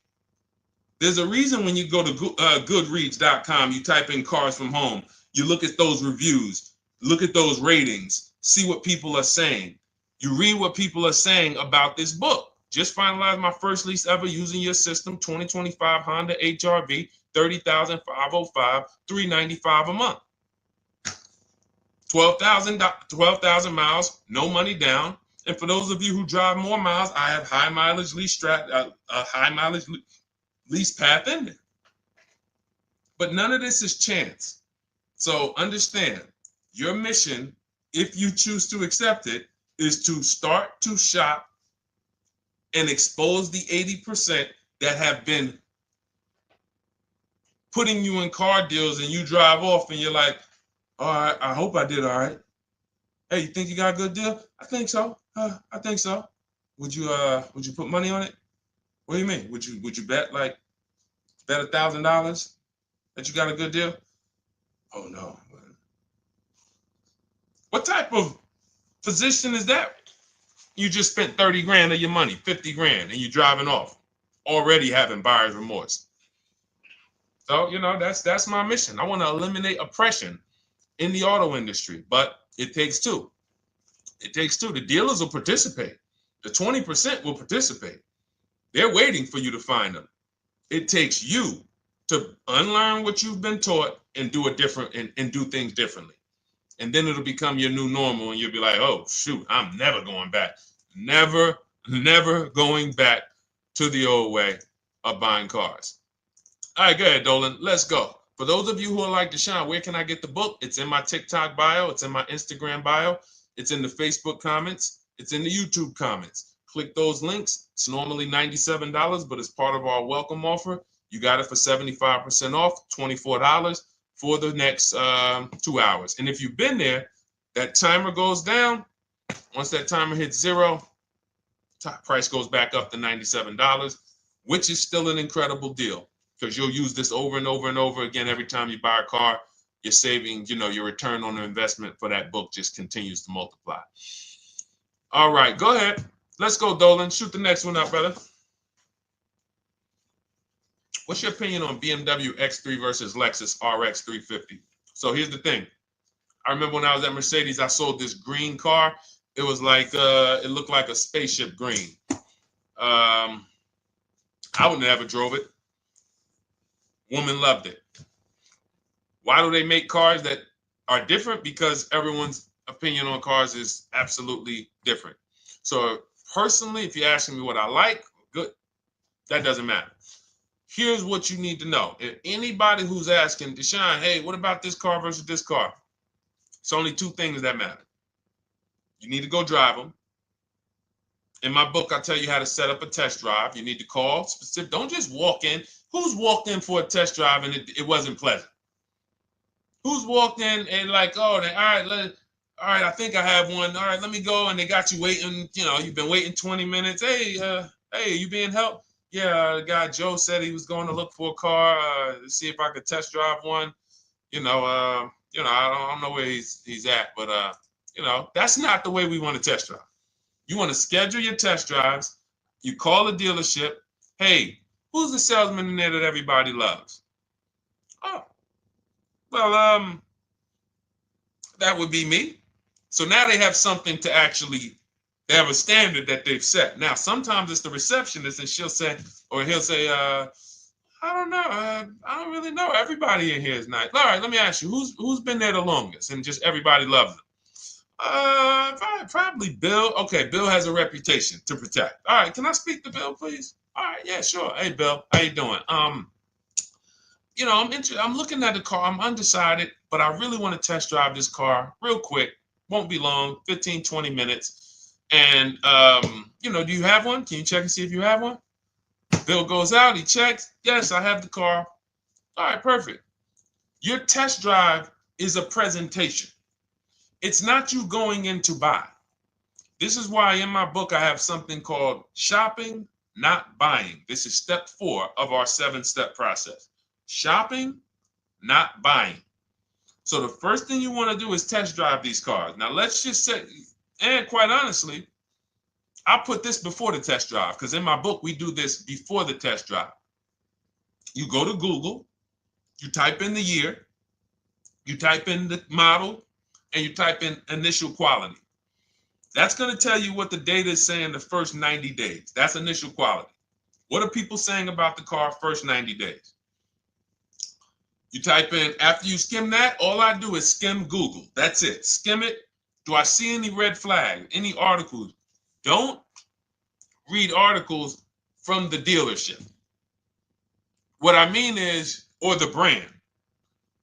There's a reason when you go to Goodreads.com, you type in cars from home, you look at those reviews, look at those ratings, see what people are saying. You read what people are saying about this book. Just finalized my first lease ever using your system, 2025 Honda HR-V, 30,505, $395 a month. 12,000 miles, no money down. And for those of you who drive more miles, I have high mileage lease lease path in there. But none of this is chance. So understand, your mission, if you choose to accept it, is to start to shop and expose the 80% that have been putting you in car deals, and you drive off and you're like, all right, I hope I did all right. Hey, you think you got a good deal? I think so. I think so. Would you put money on it? What do you mean? Would you bet $1,000 that you got a good deal? Oh no. What type of position is that? You just spent 30 grand of your money, 50 grand, and you're driving off, already having buyer's remorse. So, that's my mission. I want to eliminate oppression in the auto industry, but it takes two. It takes two. The dealers will participate. The 20% will participate. They're waiting for you to find them. It takes you to unlearn what you've been taught and do it different and do things differently. And then it'll become your new normal, and you'll be like, oh, shoot, I'm never going back. Never going back to the old way of buying cars. All right, go ahead, Dolan. Let's go. For those of you who are like Deshone, where can I get the book? It's in my TikTok bio. It's in my Instagram bio. It's in the Facebook comments. It's in the YouTube comments. Click those links. It's normally $97, but it's part of our welcome offer. You got it for 75% off, $24 for the next 2 hours. And if you've been there, that timer goes down. Once that timer hits 0, top price goes back up to $97, which is still an incredible deal because you'll use this over and over and over again every time you buy a car. You're saving, your return on the investment for that book just continues to multiply. All right, go ahead. Let's go, Dolan. Shoot the next one up, brother. What's your opinion on BMW X3 versus Lexus RX 350? So here's the thing. I remember when I was at Mercedes, I sold this green car. It was like, it looked like a spaceship green. I would never drove it. Woman loved it. Why do they make cars that are different? Because everyone's opinion on cars is absolutely different. So personally, if you're asking me what I like, good, that doesn't matter. Here's what you need to know. If anybody who's asking, Deshone, hey, what about this car versus this car? It's only two things that matter. You need to go drive them. In my book, I tell you how to set up a test drive. You need to call specific. Don't just walk in. Who's walked in for a test drive and it wasn't pleasant? Who's walked in and like, oh, all right, I think I have one. All right, let me go. And they got you waiting. You've been waiting 20 minutes. Hey, you being helped? Yeah, the guy Joe said he was going to look for a car to see if I could test drive one. I don't know where he's at, but that's not the way we want to test drive. You want to schedule your test drives. You call the dealership. Hey, who's the salesman in there that everybody loves? Oh, well, that would be me. So now they have something to actually, they have a standard that they've set. Now, sometimes it's the receptionist and he'll say, I don't know. I don't really know. Everybody in here is nice. All right, let me ask you, who's been there the longest? And just everybody loves them. Probably Bill. Okay, Bill has a reputation to protect. All right, can I speak to Bill, please? All right, yeah, sure. Hey, Bill, how you doing? I'm looking at the car. I'm undecided, but I really want to test drive this car real quick. Won't be long, 15, 20 minutes. And do you have one? Can you check and see if you have one? Bill goes out, he checks. Yes, I have the car. All right, perfect. Your test drive is a presentation. It's not you going in to buy. This is why in my book I have something called shopping, not buying. This is step 4 of our 7-step process. Shopping, not buying. So the first thing you want to do is test drive these cars. Now let's just say, and quite honestly, I put this before the test drive because in my book we do this before the test drive. You go to Google, you type in the year, you type in the model, and you type in initial quality. That's going to tell you what the data is saying the first 90 days. That's initial quality. What are people saying about the car first 90 days? You type in, after you skim that, all I do is skim Google. That's it. Skim it. Do I see any red flags, any articles? Don't read articles from the dealership. What I mean is, or the brand.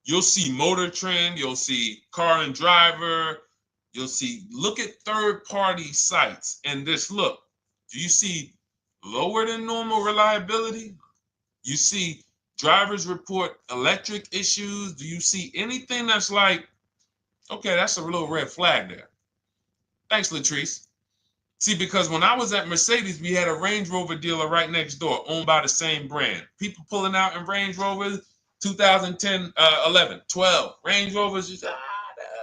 You'll see Motor Trend, you'll see Car and Driver, look at third-party sites and just look. Do you see lower than normal reliability? You see drivers report electric issues? Do you see anything that's like, okay, that's a little red flag there? Thanks, Latrice. See, because when I was at Mercedes, we had a Range Rover dealer right next door owned by the same brand. People pulling out in Range Rovers, 2010, 11, 12. Range Rovers, just, that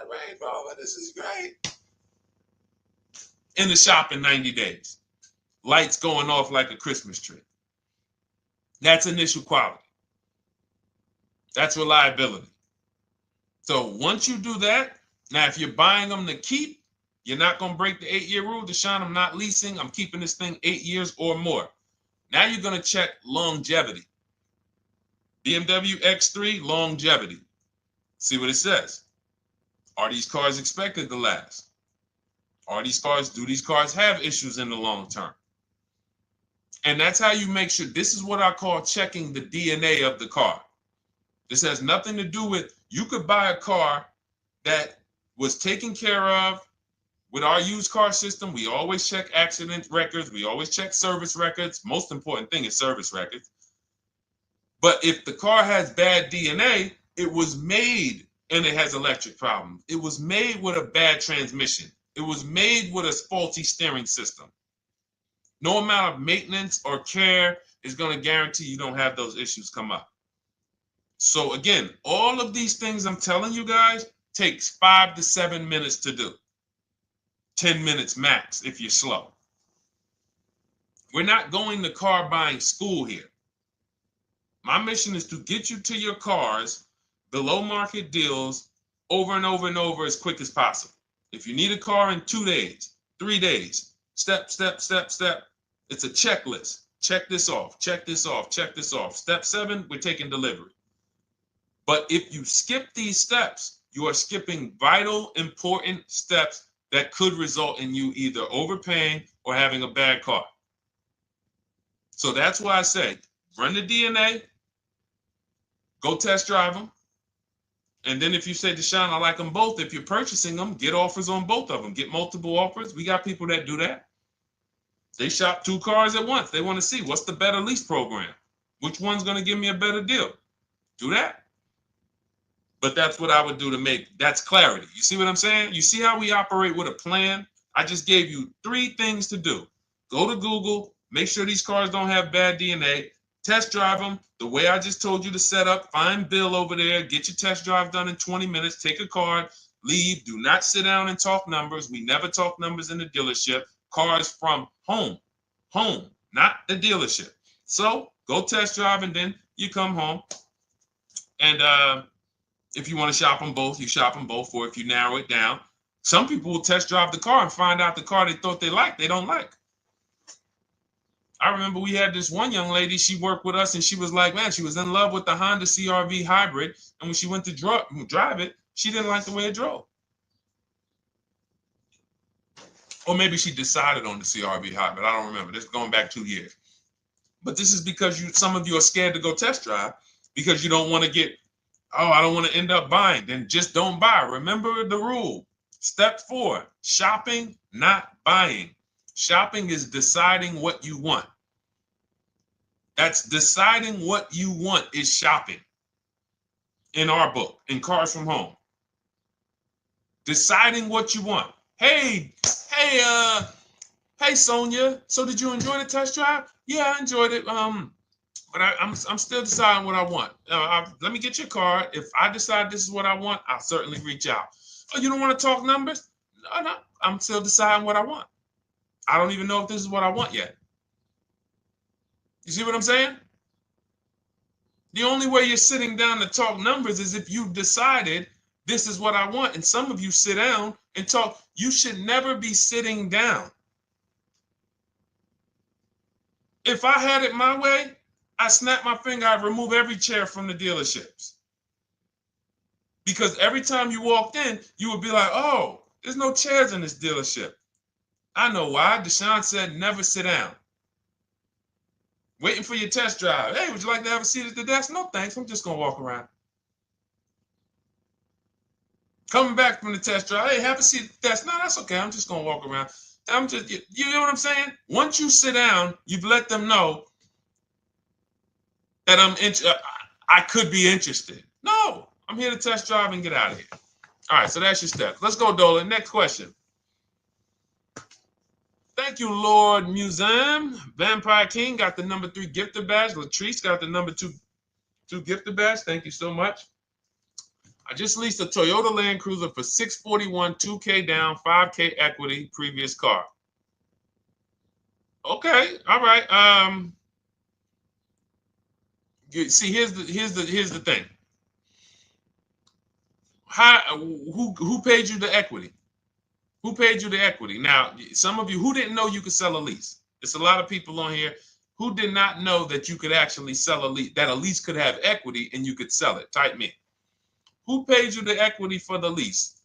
Range Rover, this is great. In the shop in 90 days. Lights going off like a Christmas tree. That's initial quality. That's reliability. So once you do that, now if you're buying them to keep, you're not going to break the 8-year rule. Deshone, I'm not leasing. I'm keeping this thing 8 years or more. Now you're going to check longevity. BMW X3, longevity. See what it says. Are these cars expected to last? Do these cars have issues in the long term? And that's how you make sure. This is what I call checking the DNA of the car. This has nothing to do with, you could buy a car that was taken care of with our used car system. We always check accident records. We always check service records. Most important thing is service records. But if the car has bad DNA, it was made and it has electric problems. It was made with a bad transmission. It was made with a faulty steering system. No amount of maintenance or care is going to guarantee you don't have those issues come up. So again, all of these things I'm telling you guys takes 5 to 7 minutes to do. 10 minutes max if you're slow. We're not going to car buying school here. My mission is to get you to your cars below market deals over and over and over as quick as possible. If you need a car in 2 days, 3 days, step, step, step, step. It's a checklist. Check this off, check this off, check this off. Step 7, we're taking delivery. But if you skip these steps, you are skipping vital, important steps that could result in you either overpaying or having a bad car. So that's why I say, run the DNA, go test drive them. And then if you say, Deshone, I like them both, if you're purchasing them, get offers on both of them. Get multiple offers. We got people that do that. They shop 2 cars at once. They want to see what's the better lease program. Which one's going to give me a better deal? Do that. But that's what I would do to make, that's clarity. You see what I'm saying? You see how we operate with a plan? I just gave you 3 things to do. Go to Google, make sure these cars don't have bad DNA, test drive them the way I just told you to set up, find Bill over there, get your test drive done in 20 minutes, take a card, leave, do not sit down and talk numbers. We never talk numbers in the dealership. Cars from home, not the dealership. So go test drive and then you come home. And if you want to shop them both, you shop them both. Or if you narrow it down, some people will test drive the car and find out the car they thought they liked, they don't like. I remember we had this one young lady, she worked with us and she was like, man, she was in love with the Honda CR-V hybrid. And when she went to drive it, she didn't like the way it drove. Or maybe she decided on the CR-V hybrid. I don't remember. This is going back 2 years. But this is because some of you are scared to go test drive because you don't want to get, oh, I don't want to end up buying. Then just don't buy. Remember the rule. Step 4, shopping, not buying. Shopping is deciding what you want. That's deciding what you want is shopping in our book, in Cars from Home. Deciding what you want. Hey, Sonia. So did you enjoy the test drive? Yeah, I enjoyed it. But I'm still deciding what I want. Let me get your card. If I decide this is what I want, I'll certainly reach out. Oh, you don't want to talk numbers? No, I'm still deciding what I want. I don't even know if this is what I want yet. You see what I'm saying? The only way you're sitting down to talk numbers is if you've decided this is what I want. And some of you sit down and talk. You should never be sitting down. If I had it my way, I snap my finger, I'd remove every chair from the dealerships. Because every time you walked in, you would be like, oh, there's no chairs in this dealership. I know why. Deshone said never sit down. Waiting for your test drive. Hey, would you like to have a seat at the desk? No, thanks. I'm just going to walk around. Coming back from the test drive. Hey, have a seat at the desk. No, that's okay. I'm just going to walk around. You know what I'm saying? Once you sit down, you've let them know that I could be interested. No, I'm here to test drive and get out of here. All right, so that's your steps. Let's go, Dolan. Next question. Thank you, Lord Museum. Vampire King got the number 3 gifter badge. Latrice got the number 2 gifter badge. Thank you so much. I just leased a Toyota Land Cruiser for $641, $2K down, $5K equity, previous car. Okay, all right. See, here's the thing. Who paid you the equity? Who paid you the equity? Now, some of you who didn't know you could sell a lease. There's a lot of people on here who did not know that you could actually sell a lease, that a lease could have equity and you could sell it. Type me. Who paid you the equity for the lease?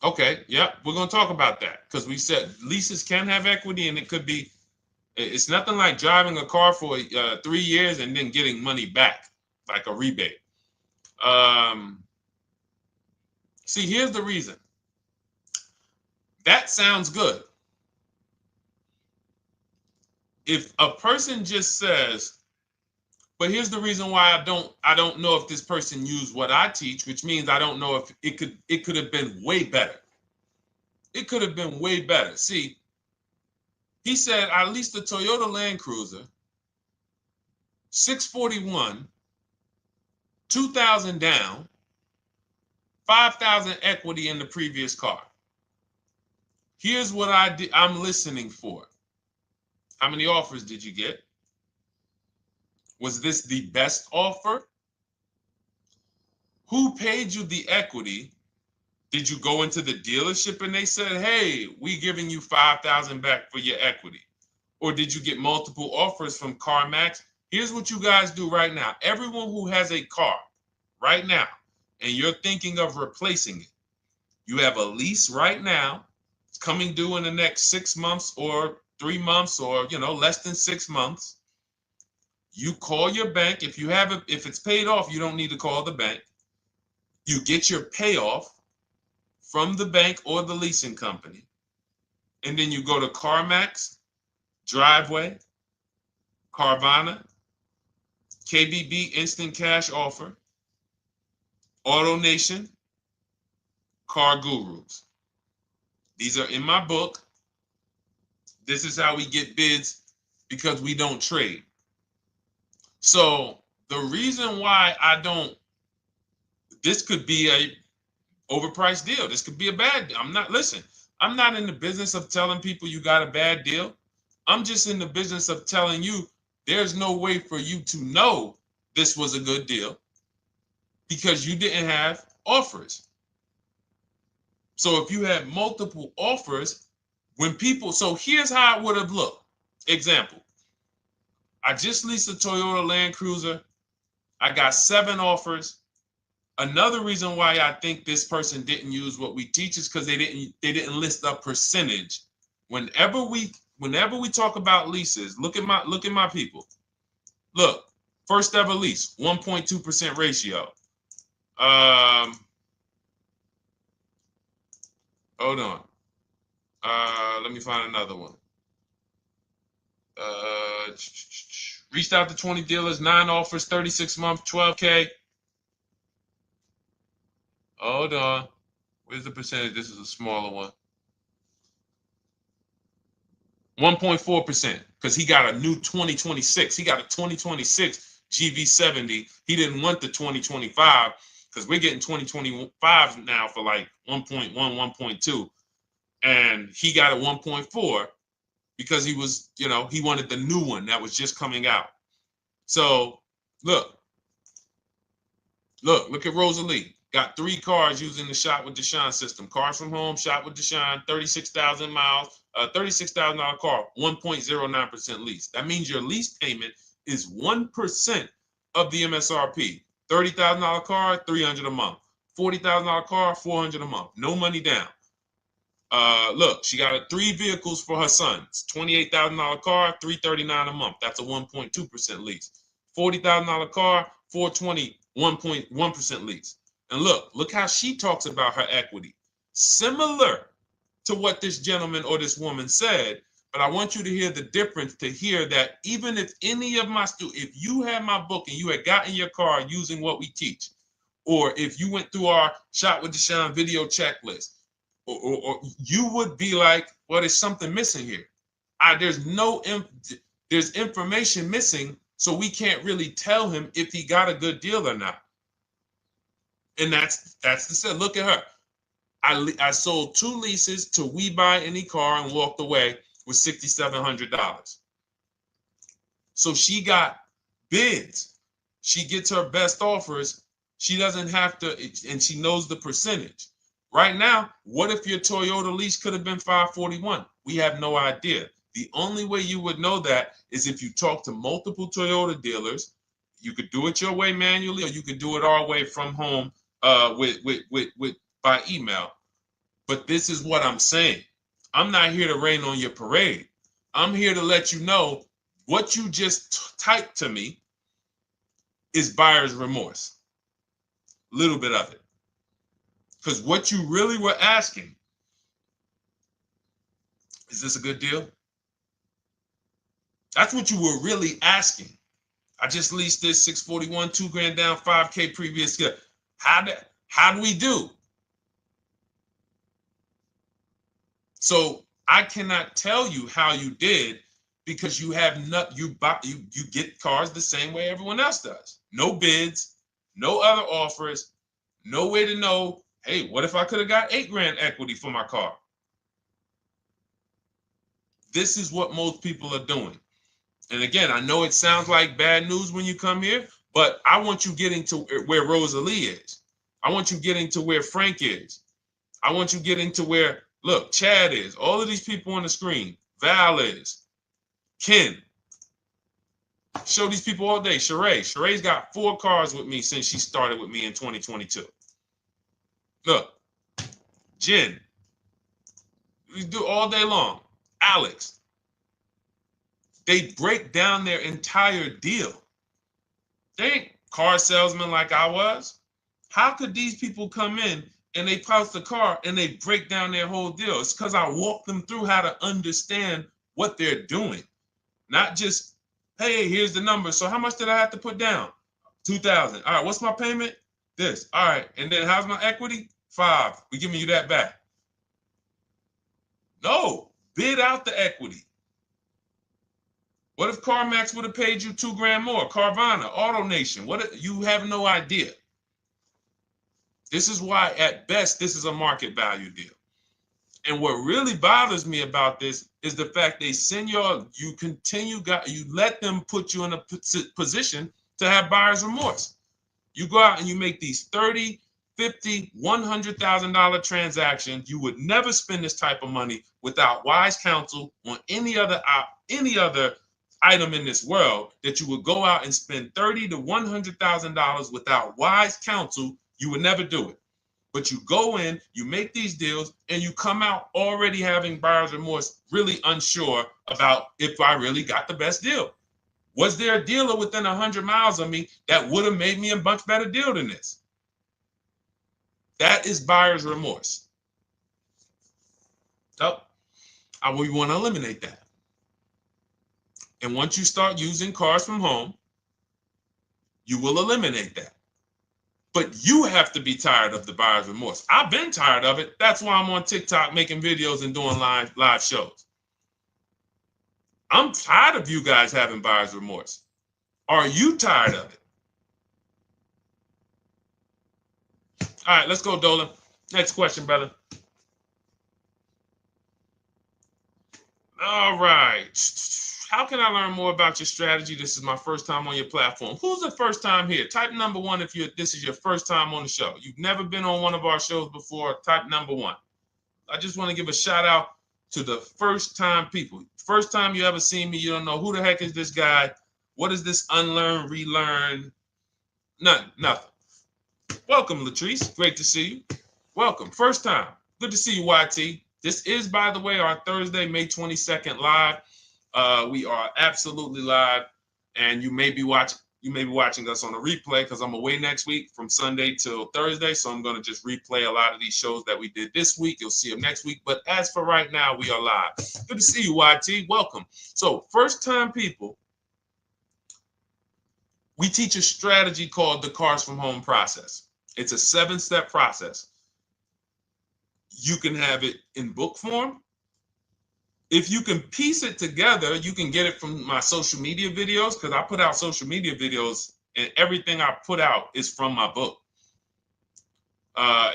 Okay, yep, we're going to talk about that because we said leases can have equity and it could be, it's nothing like driving a car for 3 years and then getting money back, like a rebate. See, here's the reason. That sounds good. If a person just says, But here's the reason why I don't know if this person used what I teach, which means I don't know if it could have been way better. It could have been way better. See, he said I leased a Toyota Land Cruiser, 641, 2,000 down, 5,000 equity in the previous car. Here's what I'm listening for. How many offers did you get? Was this the best offer? Who paid you the equity? Did you go into the dealership and they said, hey, we giving you 5,000 back for your equity? Or did you get multiple offers from CarMax? Here's what you guys do right now. Everyone who has a car right now, and you're thinking of replacing it, you have a lease right now. It's coming due in the next 6 months or 3 months or, less than 6 months. You call your bank. If it's paid off, you don't need to call the bank. You get your payoff from the bank or the leasing company. And then you go to CarMax, Driveway, Carvana, KBB Instant Cash Offer, AutoNation, Car Gurus. These are in my book. This is how we get bids because we don't trade. So the reason why this could be a overpriced deal. This could be a bad deal. I'm not in the business of telling people you got a bad deal. I'm just in the business of telling you there's no way for you to know this was a good deal because you didn't have offers. So if you had multiple offers, so here's how it would have looked. Example, I just leased a Toyota Land Cruiser. I got 7 offers. Another reason why I think this person didn't use what we teach is because they didn't list a percentage. Whenever we talk about leases, look at my people. Look, first ever lease, 1.2% ratio. Hold on. Let me find another one. Reached out to 20 dealers, 9 offers, 36 months, 12K. Hold on. Where's the percentage? This is a smaller one. 1.4%, because he got a new 2026. He got a 2026 GV70. He didn't want the 2025 because we're getting 2025 now for like 1.1, 1.2. And he got a 1.4 because he was, he wanted the new one that was just coming out. So look at Rosalie. Got 3 cars using the Shop with Deshone system. Cars from home, Shop with Deshone, 36,000 miles, $36,000 car, 1.09% lease. That means your lease payment is 1% of the MSRP. $30,000 car, $300 a month. $40,000 car, $400 a month. No money down. Look, she got 3 vehicles for her sons. $28,000 car, $339 a month. That's a 1.2% lease. $40,000 car, $420, 1.1% lease. And look how she talks about her equity. Similar to what this gentleman or this woman said, but I want you to hear the difference, to hear that even if any of my students, if you had my book and you had gotten your car using what we teach, or if you went through our Shop with Deshone video checklist, or you would be like, well, there's something missing here. There's information missing, so we can't really tell him if he got a good deal or not. And that's the set. Look at her. I sold 2 leases to We Buy Any Car and walked away with $6,700. So she got bids. She gets her best offers. She doesn't have to, and she knows the percentage. Right now, what if your Toyota lease could have been $541? We have no idea. The only way you would know that is if you talk to multiple Toyota dealers. You could do it your way manually, or you could do it our way from home by email. But this is what I'm saying. I'm not here to rain on your parade. I'm here to let you know what you just typed to me is buyer's remorse. A little bit of it. Because what you really were asking, is this a good deal? That's what you were really asking. I just leased this 641, 2 grand down, 5K previous year. How do we do? So I cannot tell you how you did because you have not you get cars the same way everyone else does. No bids, no other offers, no way to know, hey, what if I could have got 8 grand equity for my car? This is what most people are doing. And again, I know it sounds like bad news when you come here, but I want you getting to where Rosalie is. I want you getting to where Frank is. I want you getting to where, look, Chad is. All of these people on the screen. Val is. Ken. Show these people all day. Sheree. Sheree's got 4 cars with me since she started with me in 2022. Look. Jen. We do all day long. Alex. They break down their entire deal. They ain't car salesmen like I was. How could these people come in and they pounce the car and they break down their whole deal? It's because I walk them through how to understand what they're doing. Not just, hey, here's the number. So how much did I have to put down? 2,000. All right, what's my payment? This. All right, and then how's my equity? 5. We're giving you that back. No, bid out the equity. What if CarMax would have paid you 2 grand more? Carvana, AutoNation, you have no idea. This is why, at best, this is a market value deal. And what really bothers me about this is the fact they send you let them put you in a position to have buyer's remorse. You go out and you make these $30,000, $50,000, $100,000 transactions. You would never spend this type of money without wise counsel on any other item in this world. That you would go out and spend $30,000 to $100,000 without wise counsel. You would never do it. But you go in, you make these deals, and you come out already having buyer's remorse, really unsure about if I really got the best deal. Was there a dealer within 100 miles of me that would have made me a much better deal than this? That is buyer's remorse. So we want to eliminate that. And once you start using cars from home, you will eliminate that. But you have to be tired of the buyer's remorse. I've been tired of it. That's why I'm on TikTok making videos and doing live shows. I'm tired of you guys having buyer's remorse. Are you tired of it? All right, let's go, Dolan. Next question, brother. All right. How can I learn more about your strategy? This is my first time on your platform. Who's the first time here? Type number 1 if this is your first time on the show. You've never been on one of our shows before. Type number 1. I just want to give a shout out to the first time people. First time you ever seen me, you don't know who the heck is this guy. What is this unlearn, relearn? Nothing. Welcome, Latrice. Great to see you. Welcome. First time. Good to see you, YT. This is, by the way, our Thursday, May 22nd live. We are absolutely live, and you may be watching us on a replay because I'm away next week from Sunday till Thursday, so I'm going to just replay a lot of these shows that we did this week. You'll see them next week, but as for right now, we are live. Good to see you, YT. Welcome. So, first time people, we teach a strategy called the Cars from Home process. It's a 7-step process. You can have it in book form. If you can piece it together, you can get it from my social media videos, because I put out social media videos and everything I put out is from my book.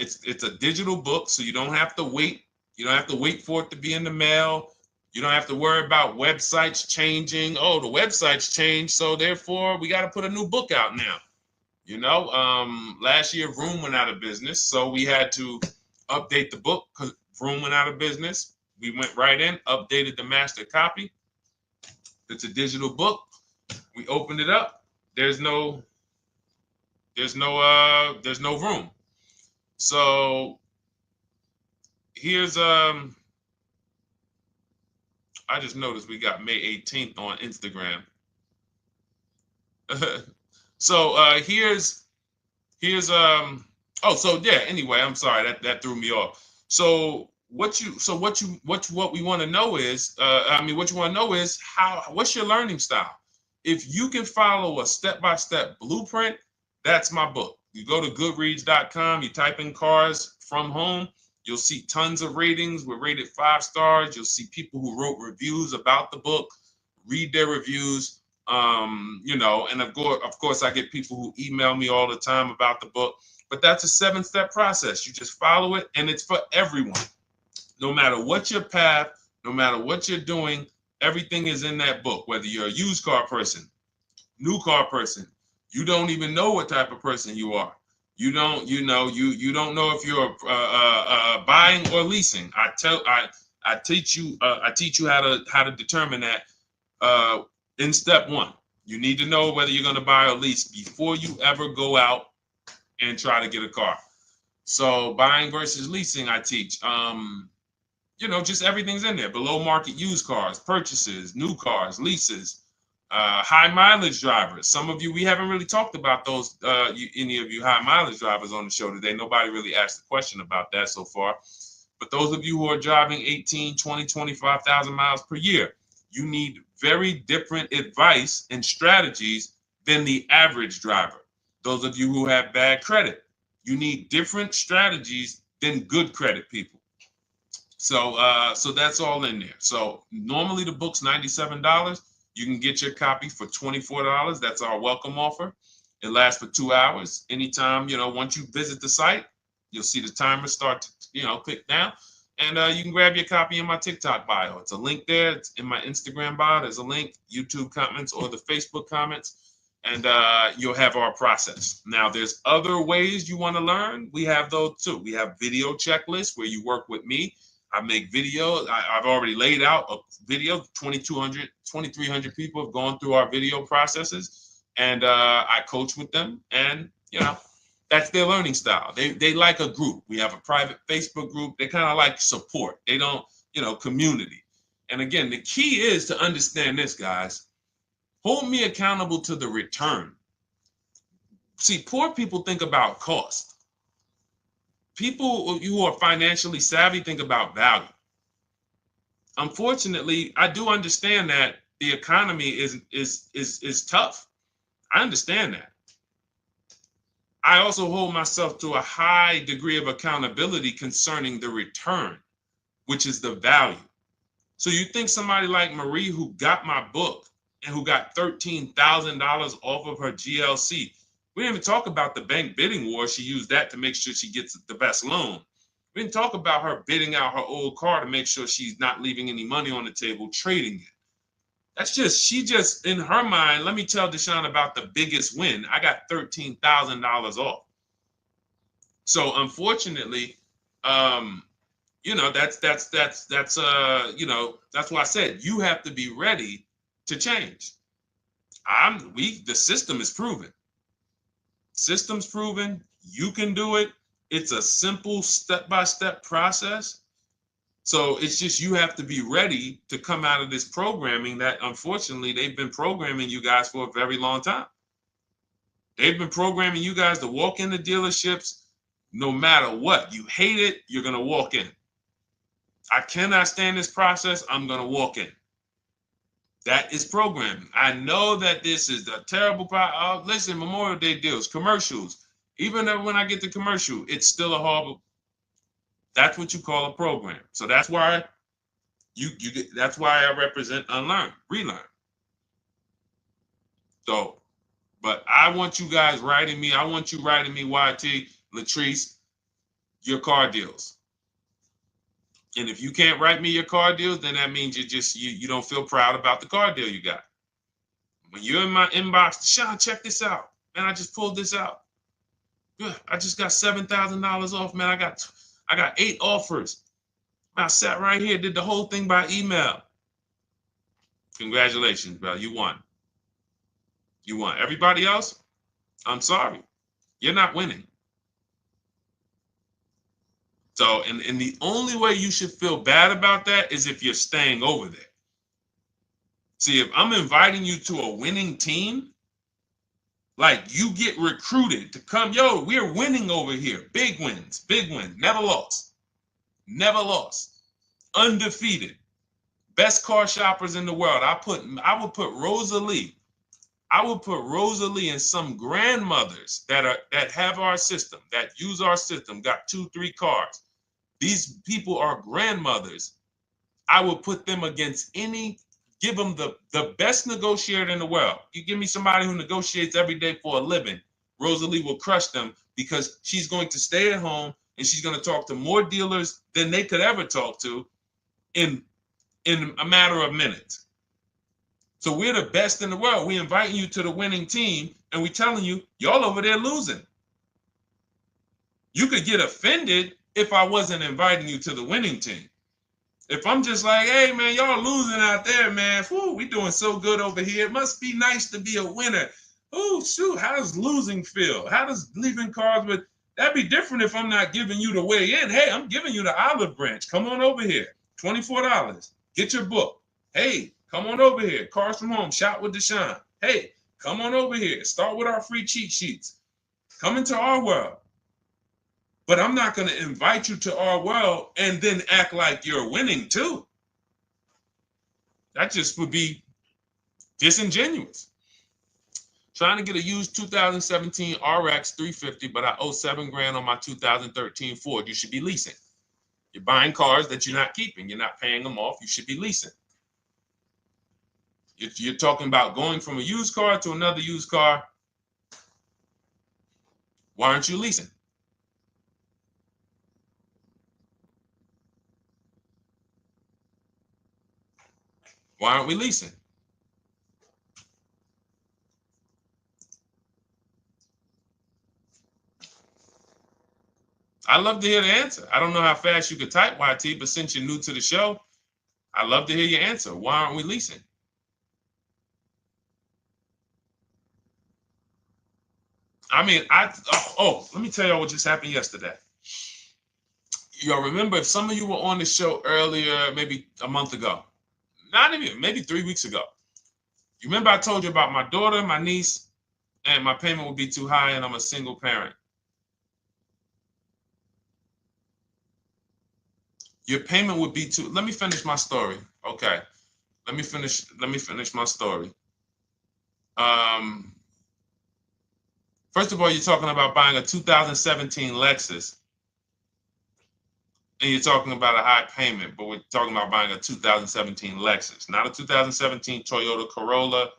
It's a digital book, so you don't have to wait. You don't have to wait for it to be in the mail. You don't have to worry about websites changing. Oh, the website's changed, so therefore we got to put a new book out now. You know, last year Vroom went out of business, so we had to update the book because Vroom went out of business. We went right in, updated the master copy. It's a digital book. We opened it up. There's no room. So here's I just noticed we got May 18th on Instagram. So here's anyway, I'm sorry that threw me off. So what we want to know is what's your learning style? If you can follow a step-by-step blueprint, that's my book. You go to goodreads.com, you type in cars from home, you'll see tons of ratings. We're rated 5 stars. You'll see people who wrote reviews about the book, read their reviews. And of course, I get people who email me all the time about the book. But that's a 7-step process. You just follow it, and it's for everyone. No matter what your path, no matter what you're doing, everything is in that book. Whether you're a used car person, new car person, you don't even know what type of person you are. You don't know if you're buying or leasing. I teach you how to determine that in step 1. You need to know whether you're going to buy or lease before you ever go out and try to get a car. So buying versus leasing, I teach. Just everything's in there. Below market used cars, purchases, new cars, leases, high mileage drivers. Some of you, we haven't really talked about those, any of you high mileage drivers on the show today. Nobody really asked a question about that so far. But those of you who are driving 18, 20, 25,000 miles per year, you need very different advice and strategies than the average driver. Those of you who have bad credit, you need different strategies than good credit people. So that's all in there. So normally the book's $97. You can get your copy for $24. That's our welcome offer. It lasts for 2 hours. Anytime, once you visit the site, you'll see the timer start to, click down. And you can grab your copy in my TikTok bio. It's a link there. It's in my Instagram bio. There's a link, YouTube comments or the Facebook comments. And you'll have our process. Now, there's other ways you want to learn. We have those too. We have video checklists where you work with me. I make videos. I've already laid out a video. 2,300 people have gone through our video processes, and I coach with them. And that's their learning style. They like a group. We have a private Facebook group. They kind of like support. They don't, community. And again, the key is to understand this, guys. Hold me accountable to the return. See, poor people think about cost. People who are financially savvy think about value. Unfortunately, I do understand that the economy is tough. I understand that. I also hold myself to a high degree of accountability concerning the return, which is the value. So you think somebody like Marie, who got my book and who got $13,000 off of her GLC, we didn't even talk about the bank bidding war. She used that to make sure she gets the best loan. We didn't talk about her bidding out her old car to make sure she's not leaving any money on the table, trading it. She just, in her mind, let me tell Deshone about the biggest win. I got $13,000 off. So unfortunately, that's why I said you have to be ready to change. The system is proven. System's proven. You can do it. It's a simple step-by-step process. So it's just you have to be ready to come out of this programming that unfortunately they've been programming you guys for a very long time. They've been programming you guys to walk into dealerships no matter what. You hate it, you're going to walk in. I cannot stand this process, I'm going to walk in. That is programming. I know that this is the terrible part. Listen, Memorial Day deals, commercials. Even when I get the commercial, it's still a horrible. That's what you call a program. So that's why that's why I represent unlearn, relearn. So, but I want you guys writing me. I want you writing me, YT, Latrice, your car deals. And if you can't write me your car deals, then that means you don't feel proud about the car deal you got. When you're in my inbox, Deshone, check this out. Man, I just pulled this out. Good. I just got $7,000 off, man. I got 8 offers. I sat right here, did the whole thing by email. Congratulations, bro. You won. You won. Everybody else, I'm sorry. You're not winning. So, and the only way you should feel bad about that is if you're staying over there. See, if I'm inviting you to a winning team, like you get recruited to come, yo, we're winning over here. Big wins, never lost. Never lost. Undefeated. Best car shoppers in the world. I would put Rosalie I would put Rosalie and some grandmothers that have our system, that use our system, got 2-3 cars. These people are grandmothers. I would put them against give them the best negotiator in the world. You give me somebody who negotiates every day for a living, Rosalie will crush them because she's going to stay at home and she's going to talk to more dealers than they could ever talk to in a matter of minutes. So we're the best in the world. We inviting you to the winning team and we telling you, y'all over there losing. You could get offended if I wasn't inviting you to the winning team. If I'm just like, hey, man, y'all losing out there, man. Whew, we doing so good over here. It must be nice to be a winner. Oh, shoot, how does losing feel? How does leaving cars with... That'd be different if I'm not giving you the way in. Hey, I'm giving you the olive branch. Come on over here. $24. Get your book. Hey, come on over here. Cars from Home. Shop with Deshone. Hey, come on over here. Start with our free cheat sheets. Come into our world. But I'm not going to invite you to our world and then act like you're winning too. That just would be disingenuous. Trying to get a used 2017 RX 350, but I owe $7,000 on my 2013 Ford. You should be leasing. You're buying cars that you're not keeping. You're not paying them off. You should be leasing. You're talking about going from a used car to another used car. Why aren't you leasing? Why aren't we leasing? I'd love to hear the answer. I don't know how fast you could type, YT, but since you're new to the show, I'd love to hear your answer. Why aren't we leasing? I mean, let me tell y'all what just happened yesterday. Y'all remember, if some of you were on the show earlier, maybe a month ago, not even, maybe 3 weeks ago, you remember I told you about my daughter, my niece, and my payment would be too high and I'm a single parent. Your payment would be too... Let me finish my story. Okay. Let me finish my story. First of all, you're talking about buying a 2017 Lexus. And you're talking about a high payment, but we're talking about buying a 2017 Lexus, not a 2017 Toyota Corolla,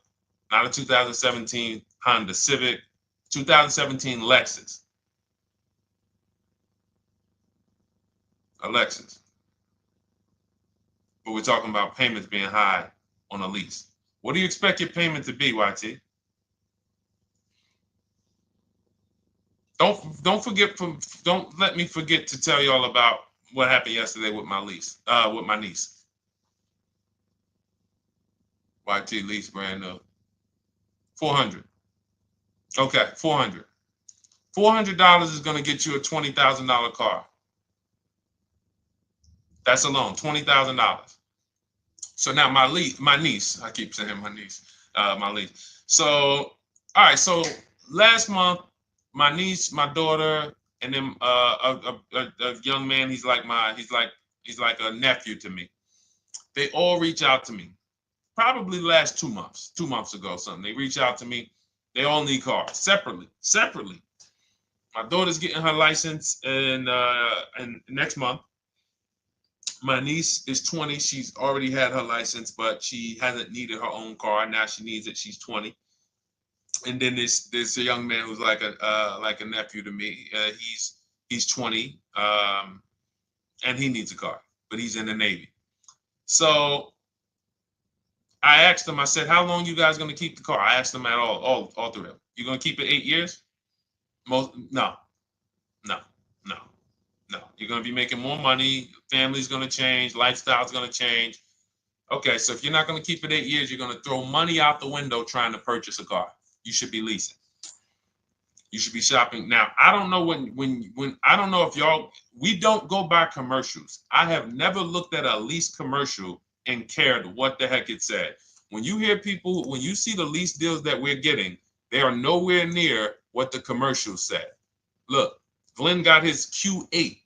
not a 2017 Honda Civic, 2017 Lexus. A Lexus. But we're talking about payments being high on a lease. What do you expect your payment to be, YT? Don't let me forget to tell y'all about what happened yesterday with my niece. YT lease brand new. 400. Okay, 400. $400 is going to get you a $20,000 car. That's alone, $20,000. So now my niece, I keep saying my niece, my lease. So, all right, so last month, my niece, my daughter, and then a young man, he's like a nephew to me. They all reach out to me. Probably the last 2 months, 2 months ago, something. They reach out to me. They all need cars separately. My daughter's getting her license in next month. My niece is 20. She's already had her license, but she hasn't needed her own car. Now she needs it. She's 20. And then there's a young man who's like a nephew to me. He's 20, and he needs a car, but he's in the Navy. So I asked him. I said, "How long you guys gonna keep the car?" I asked them at all three of them. You gonna keep it 8 years? No. You're gonna be making more money. Family's gonna change. Lifestyle's gonna change. Okay, so if you're not gonna keep it 8 years, you're gonna throw money out the window trying to purchase a car. You should be leasing. You should be shopping. Now, I don't know when I don't know if we don't go by commercials. I have never looked at a lease commercial and cared what the heck it said. When you see the lease deals that we're getting, they are nowhere near what the commercial said. Look, Glenn got his Q8,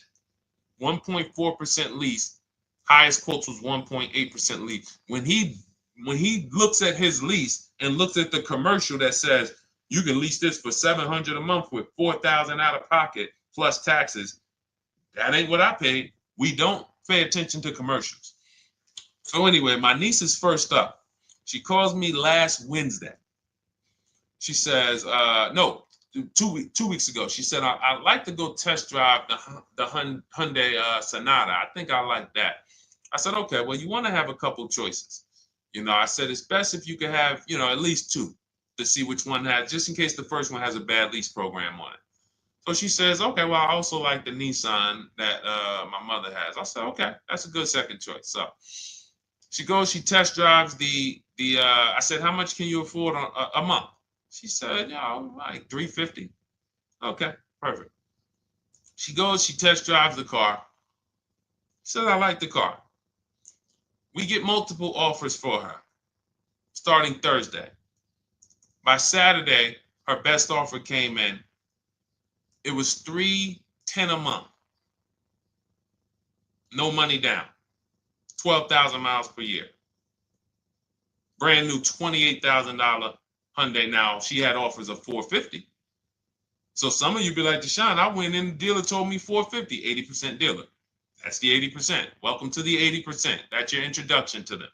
1.4% lease. Highest quotes was 1.8% lease. When he when he looks at his lease and looks at the commercial that says you can lease this for $700 a month with $4,000 out of pocket plus taxes, that ain't what I paid. We don't pay attention to commercials. So anyway, my niece is first up. She calls me last Wednesday. She says, no, 2 weeks ago. She said, I'd like to go test drive the Hyundai Sonata. I think I like that. I said, okay, well, you want to have a couple choices. I said, it's best if you could have, at least two to see which one has, just in case the first one has a bad lease program on it. So she says, okay, well, I also like the Nissan that my mother has. I said, okay, that's a good second choice. So she goes, she test drives I said, how much can you afford a month? She said, like $350. Okay, perfect. She goes, she test drives the car. She said, I like the car. We get multiple offers for her starting Thursday. By Saturday, her best offer came in. It was $310 a month. No money down. 12,000 miles per year. Brand new $28,000 Hyundai. Now, she had offers of $450. So some of you be like, Deshone, I went in, the dealer told me $450, 80% dealer. That's the 80%. Welcome to the 80%. That's your introduction to them.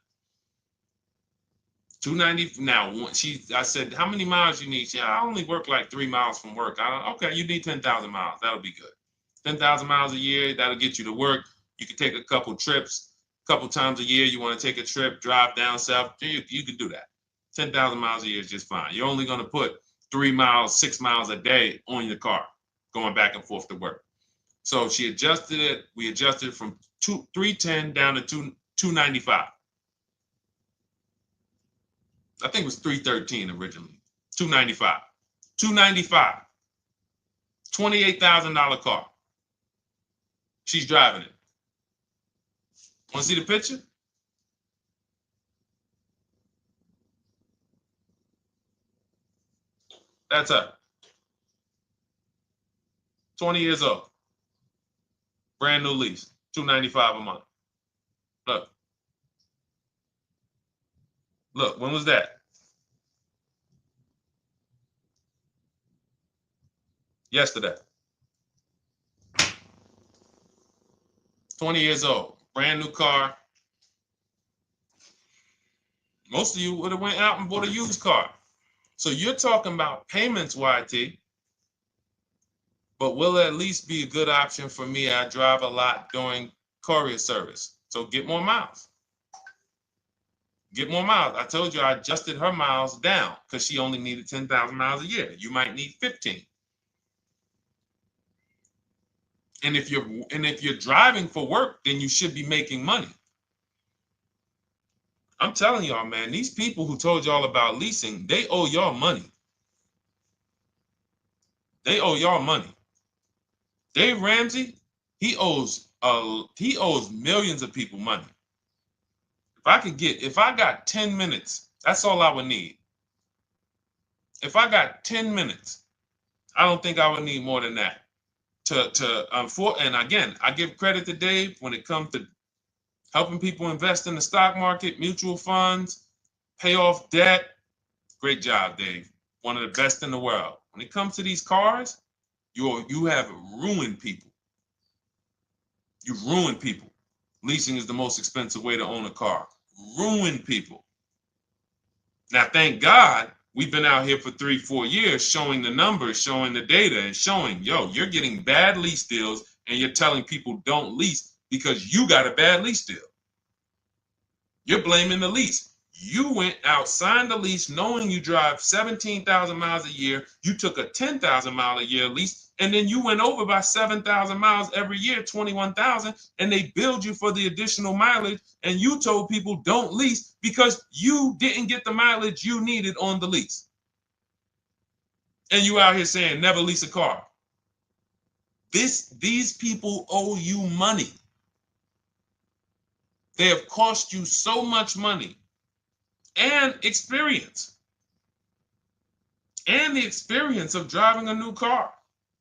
$290. Now, I said, how many miles you need? I only work like 3 miles from work. Okay, you need 10,000 miles. That'll be good. 10,000 miles a year, that'll get you to work. You can take a couple trips, a couple times a year. You want to take a trip, drive down south. You can do that. 10,000 miles a year is just fine. You're only going to put 3 miles, 6 miles a day on your car, going back and forth to work. So she adjusted it. We adjusted it from $310 down to $295. I think it was $313 originally. $295. $295. $28,000 car. She's driving it. Want to see the picture? That's her. 20 years old. Brand new lease. $295 a month. Look. Look, when was that? Yesterday. 20 years old. Brand new car. Most of you would have went out and bought a used car. So you're talking about payments, YT. But will it at least be a good option for me? I drive a lot during courier service. So get more miles. Get more miles. I told you I adjusted her miles down because she only needed 10,000 miles a year. You might need 15. And if you're driving for work, then you should be making money. I'm telling y'all, man, these people who told y'all about leasing, they owe y'all money. They owe y'all money. Dave Ramsey, he owes millions of people money. If I got 10 minutes, that's all I would need. If I got 10 minutes, I don't think I would need more than that. And again, I give credit to Dave when it comes to helping people invest in the stock market, mutual funds, pay off debt. Great job, Dave. One of the best in the world. When it comes to these cars, you have ruined people. You've ruined people. Leasing is the most expensive way to own a car. Ruined people. Now, thank God, we've been out here for 3-4 years showing the numbers, showing the data, and showing, you're getting bad lease deals, and you're telling people don't lease because you got a bad lease deal. You're blaming the lease. You went out, signed the lease, knowing you drive 17,000 miles a year. You took a 10,000 mile a year lease, and then you went over by 7,000 miles every year, 21,000, and they billed you for the additional mileage, and you told people don't lease because you didn't get the mileage you needed on the lease. And you out here saying never lease a car. These people owe you money. They have cost you so much money and experience. And the experience of driving a new car,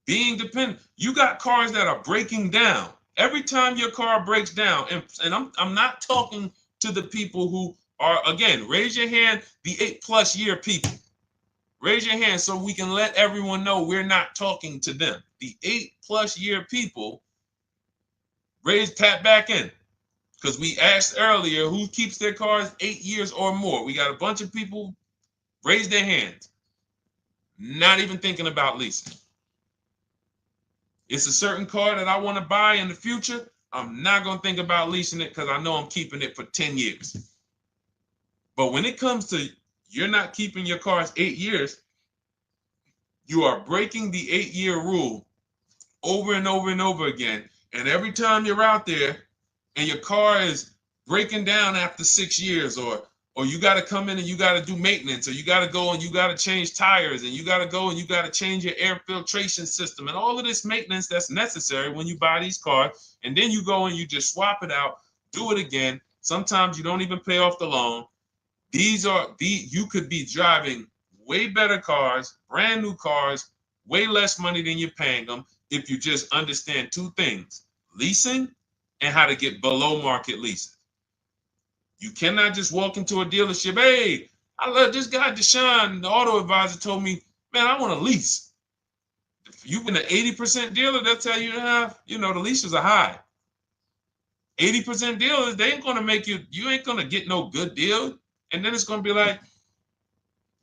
being dependent. You got cars that are breaking down. Every time your car breaks down, and I'm not talking to the people who Or again, raise your hand, the 8+ year people. Raise your hand so we can let everyone know we're not talking to them. The 8+ year people, tap back in. Because we asked earlier who keeps their cars 8 years or more. We got a bunch of people raise their hands. Not even thinking about leasing. It's a certain car that I want to buy in the future. I'm not going to think about leasing it because I know I'm keeping it for 10 years. But when it comes to you're not keeping your cars 8 years, you are breaking the 8-year rule over and over and over again. And every time you're out there and your car is breaking down after 6 years, or you got to come in and you got to do maintenance, or you got to go and you got to change tires, and you got to go and you got to change your air filtration system, and all of this maintenance that's necessary when you buy these cars, and then you go and you just swap it out, do it again. Sometimes you don't even pay off the loan. You could be driving way better cars, brand new cars, way less money than you're paying them if you just understand 2 things: leasing and how to get below market leases. You cannot just walk into a dealership. Hey, I love this guy, Deshone, the auto advisor, told me, man, I want a lease. If you've been an 80% dealer, they'll tell you, the leases are high. 80% dealers, they ain't going to make you ain't going to get no good deal. And then it's going to be like,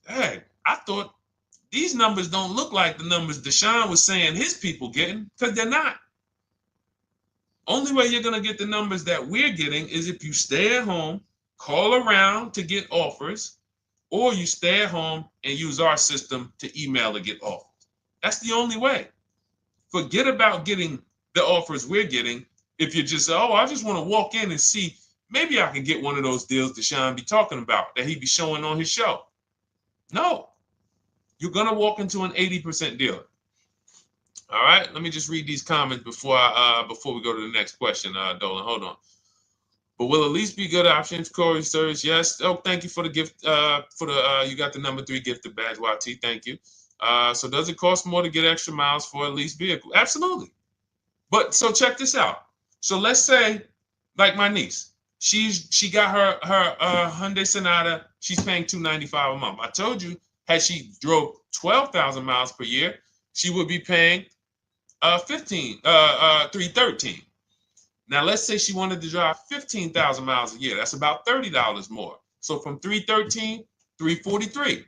hey, I thought these numbers don't look like the numbers Deshone was saying his people getting, because they're not. Only way you're going to get the numbers that we're getting is if you stay at home, call around to get offers, or you stay at home and use our system to email to get offers. That's the only way. Forget about getting the offers we're getting. If you just say, oh, I just want to walk in and see, maybe I can get one of those deals Deshone be talking about that he be showing on his show. No, you're going to walk into an 80% dealer. All right, let me just read these comments before we go to the next question, Dolan. Hold on. But will at least be good options, Corey Sturge? Yes. Oh, thank you for the gift. You got the number 3 gifted badge, YT. Thank you. So does it cost more to get extra miles for a leased vehicle? Absolutely. But so check this out. So let's say, like my niece, she got her Hyundai Sonata. She's paying $295 a month. I told you, had she drove 12,000 miles per year, she would be paying $313. Now let's say she wanted to drive 15,000 miles a year. That's about $30 more. So from $313, $343.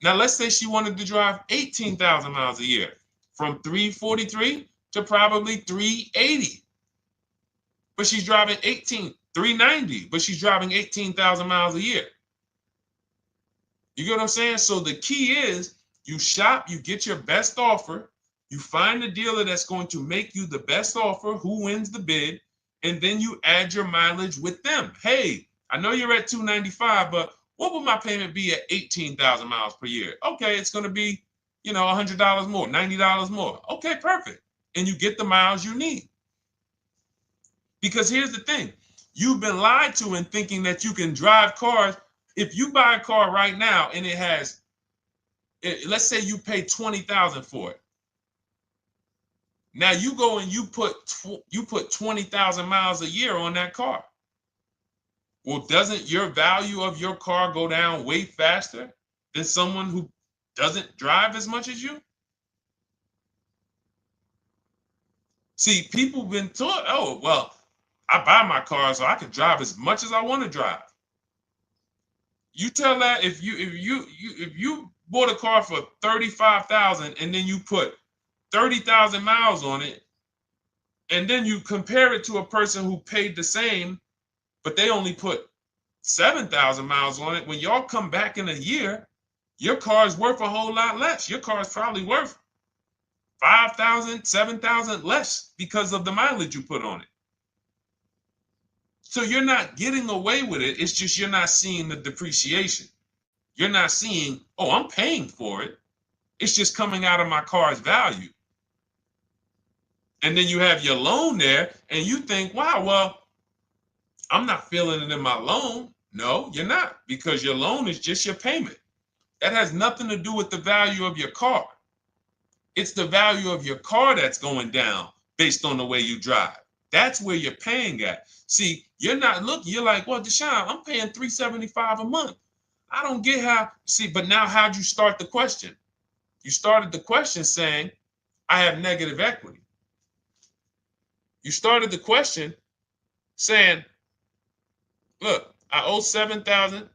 Now let's say she wanted to drive 18,000 miles a year. From $343 to probably $380. But she's driving $390, but she's driving 18,000 miles a year. You get what I'm saying? So the key is you shop, you get your best offer, you find the dealer that's going to make you the best offer, who wins the bid, and then you add your mileage with them. Hey, I know you're at $295, but what would my payment be at 18,000 miles per year? Okay, it's going to be, $100 more, $90 more. Okay, perfect. And you get the miles you need. Because here's the thing. You've been lied to in thinking that you can drive cars. If you buy a car right now and it has, let's say you pay $20,000 for it. Now you go and you put 20,000 miles a year on that car. Well, doesn't your value of your car go down way faster than someone who doesn't drive as much as you? See, people have been taught, oh, well, I buy my car so I can drive as much as I want to drive. You tell that if you bought a car for $35,000 and then you put 30,000 miles on it, and then you compare it to a person who paid the same, but they only put 7,000 miles on it. When y'all come back in a year, your car is worth a whole lot less. Your car is probably worth 5,000, 7,000 less because of the mileage you put on it. So you're not getting away with it. It's just you're not seeing the depreciation. You're not seeing, oh, I'm paying for it. It's just coming out of my car's value. And then you have your loan there and you think, wow, well, I'm not feeling it in my loan. No, you're not, because your loan is just your payment. That has nothing to do with the value of your car. It's the value of your car that's going down based on the way you drive. That's where you're paying at. See, you're not looking, you're like, well, Deshone, I'm paying $375 a month. I don't get how, see, but now how'd you start the question? You started the question saying, I have negative equity. You started the question saying, look, I owe $7,000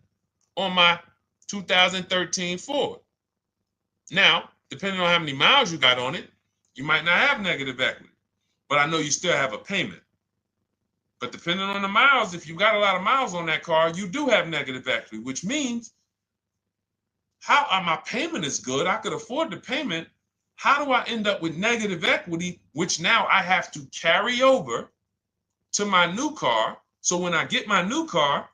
on my 2013 Ford. Now, depending on how many miles you got on it, you might not have negative equity, but I know you still have a payment. But depending on the miles, if you got a lot of miles on that car, you do have negative equity, which means my payment is good. I could afford the payment. How do I end up with negative equity, which now I have to carry over to my new car? So when I get my new car,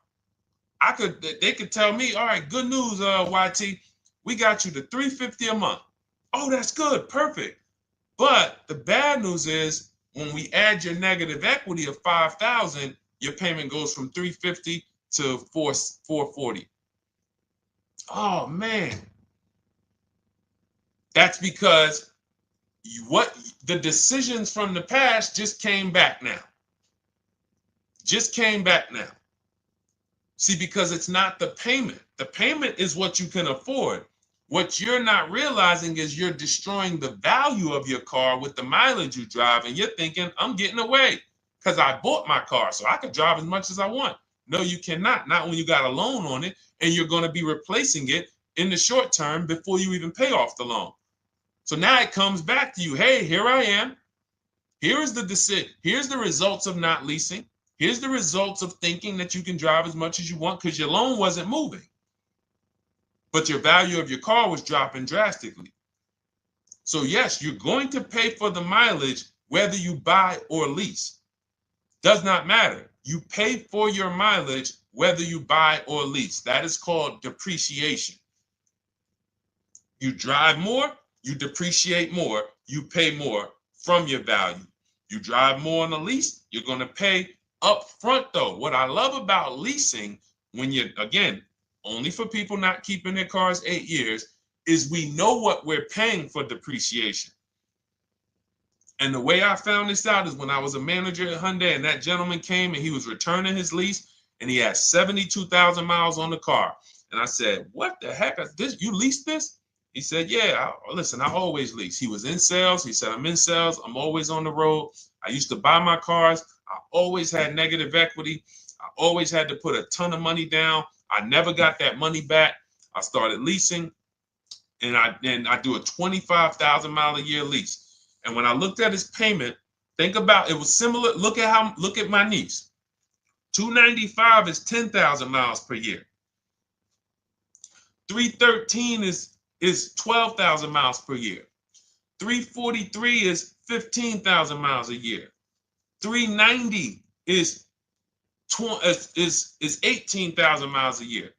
they could tell me, all right, good news, YT, we got you to $350 a month. Oh, that's good, perfect. But the bad news is when we add your negative equity of $5,000, your payment goes from $350 to $440. Oh man, that's because the decisions from the past just came back now. Just came back now. See, because it's not the payment. The payment is what you can afford. What you're not realizing is you're destroying the value of your car with the mileage you drive, and you're thinking, I'm getting away because I bought my car so I could drive as much as I want. No, you cannot. Not when you got a loan on it, and you're going to be replacing it in the short term before you even pay off the loan. So now it comes back to you. Hey, here I am. Here is the decision. Here's the results of not leasing. Here's the results of thinking that you can drive as much as you want because your loan wasn't moving. But your value of your car was dropping drastically. So yes, you're going to pay for the mileage whether you buy or lease. Does not matter. You pay for your mileage whether you buy or lease. That is called depreciation. You drive more, you depreciate more, you pay more from your value. You drive more on a lease, you're going to pay up front though. What I love about leasing, when you're, again, only for people not keeping their cars 8 years, is we know what we're paying for depreciation. And the way I found this out is when I was a manager at Hyundai and that gentleman came and he was returning his lease and he had 72,000 miles on the car. And I said, what the heck is this? You leased this? He said, yeah, listen, I always lease. He was in sales. He said, I'm in sales. I'm always on the road. I used to buy my cars. I always had negative equity. I always had to put a ton of money down. I never got that money back. I started leasing, and I do a 25,000 mile a year lease. And when I looked at his payment, think about it was similar. Look at my niece. 295 is 10,000 miles per year. 313 is 12,000 miles per year. 343 is 15,000 miles a year. 390 is 18,000 miles a year.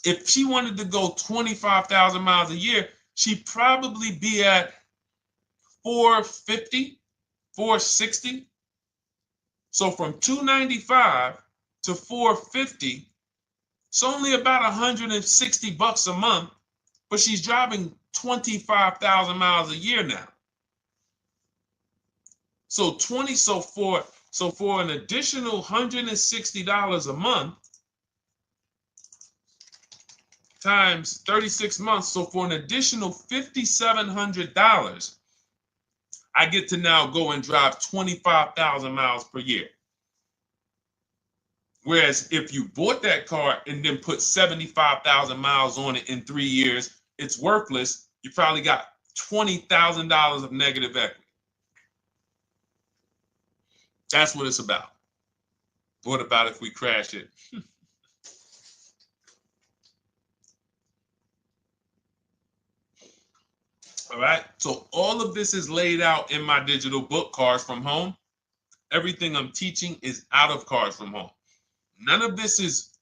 If she wanted to go 25,000 miles a year, she'd probably be at 450, 460. So from 295 to 450, it's only about 160 bucks a month, but she's driving 25,000 miles a year now. So for an additional $160 a month times 36 months, so for an additional $5,700, I get to now go and drive 25,000 miles per year. Whereas if you bought that car and then put 75,000 miles on it in 3 years, it's worthless. You probably got $20,000 of negative equity. That's what it's about. What about if we crash it? All right. So all of this is laid out in my digital book, Cars from Home. Everything I'm teaching is out of Cars from Home. None of this is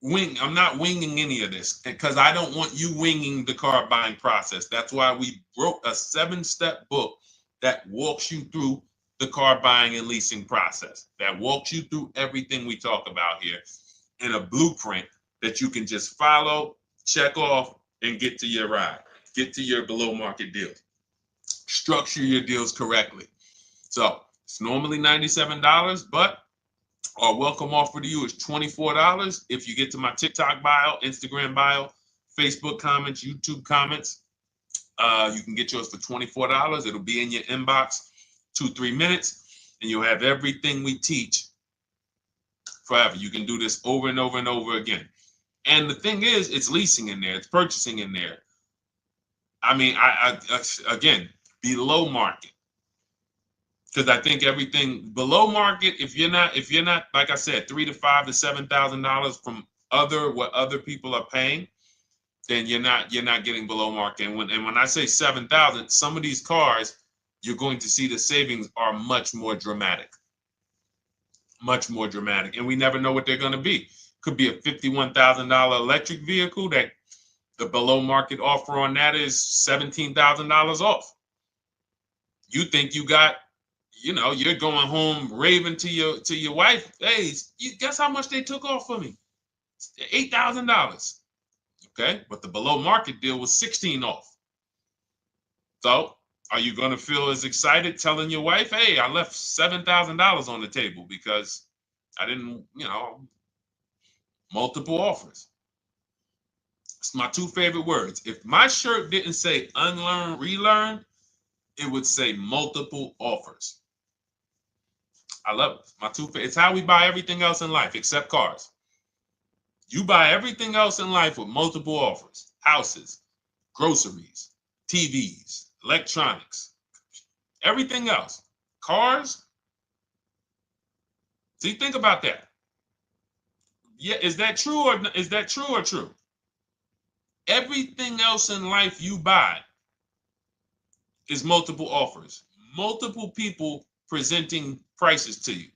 I'm not winging any of this because I don't want you winging the car buying process. That's why we wrote a 7-step book that walks you through the car buying and leasing process, that walks you through everything we talk about here in a blueprint that you can just follow, check off, and get to your ride, get to your below market deal. Structure your deals correctly. So it's normally $97, but our welcome offer to you is $24 if you get to my TikTok bio, Instagram bio, Facebook comments, YouTube comments. You can get yours for $24. It'll be in your inbox 2-3 minutes, and you'll have everything we teach forever. You can do this over and over and over again. And the thing is, it's leasing in there, it's purchasing in there. I mean, I again, below market. Because I think everything below market, if you're not, like I said, $3,000 to $5,000 to $7,000 from what other people are paying, then you're not getting below market. And when I say 7,000, some of these cars, you're going to see the savings are much more dramatic. Much more dramatic. And we never know what they're going to be. Could be a $51,000 electric vehicle that the below market offer on that is $17,000 off. You think you got, you're going home raving to your wife. Hey, you guess how much they took off for me? $8,000. Okay, but the below market deal was 16 off. So are you going to feel as excited telling your wife, hey, I left $7,000 on the table because I didn't, multiple offers. It's my two favorite words. If my shirt didn't say unlearn, relearn, it would say multiple offers. I love it. My two favorite. It's how we buy everything else in life except cars. You buy everything else in life with multiple offers. Houses, groceries, TVs, electronics, everything else. Cars. See, think about that. Yeah, is that true or true? Everything else in life you buy is multiple offers. Multiple people presenting prices to you.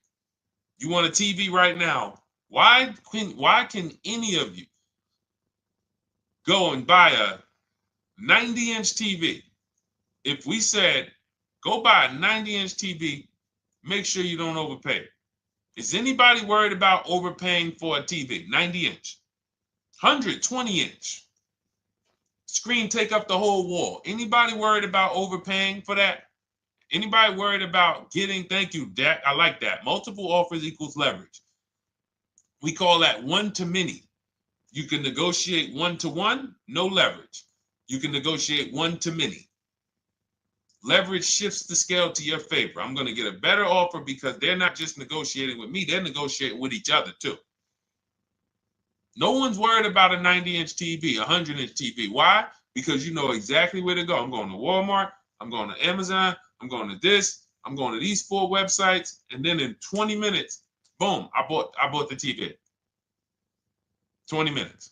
You want a TV right now. Why can any of you go and buy a 90-inch TV? If we said, go buy a 90-inch TV, make sure you don't overpay. Is anybody worried about overpaying for a TV? 90-inch, 120-inch. Screen take up the whole wall. Anybody worried about overpaying for that? Anybody worried about getting, thank you, Dak, I like that. Multiple offers equals leverage. We call that one-to-many. You can negotiate one-to-one, no leverage. You can negotiate one-to-many. Leverage shifts the scale to your favor. I'm going to get a better offer because they're not just negotiating with me, they're negotiating with each other too. No one's worried about a 90-inch TV, a 100-inch TV. Why? Because you know exactly where to go. I'm going to Walmart, I'm going to Amazon, I'm going to this, I'm going to these 4 websites, and then in 20 minutes, boom, I bought the TV. 20 minutes,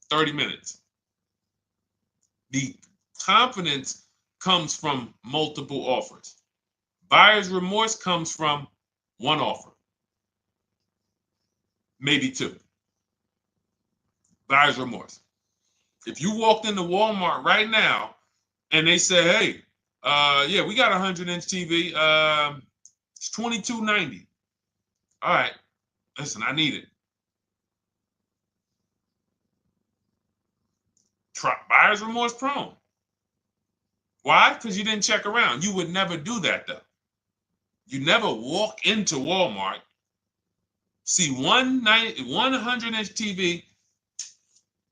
30 minutes. The confidence comes from multiple offers. Buyer's remorse comes from one offer, maybe 2. Buyer's remorse. If you walked into Walmart right now and they say, hey, yeah, we got a 100-inch TV. It's $22.90. All right, listen, I need it. Buyer's remorse prone. Why? Because you didn't check around. You would never do that, though. You never walk into Walmart, see one 100-inch TV,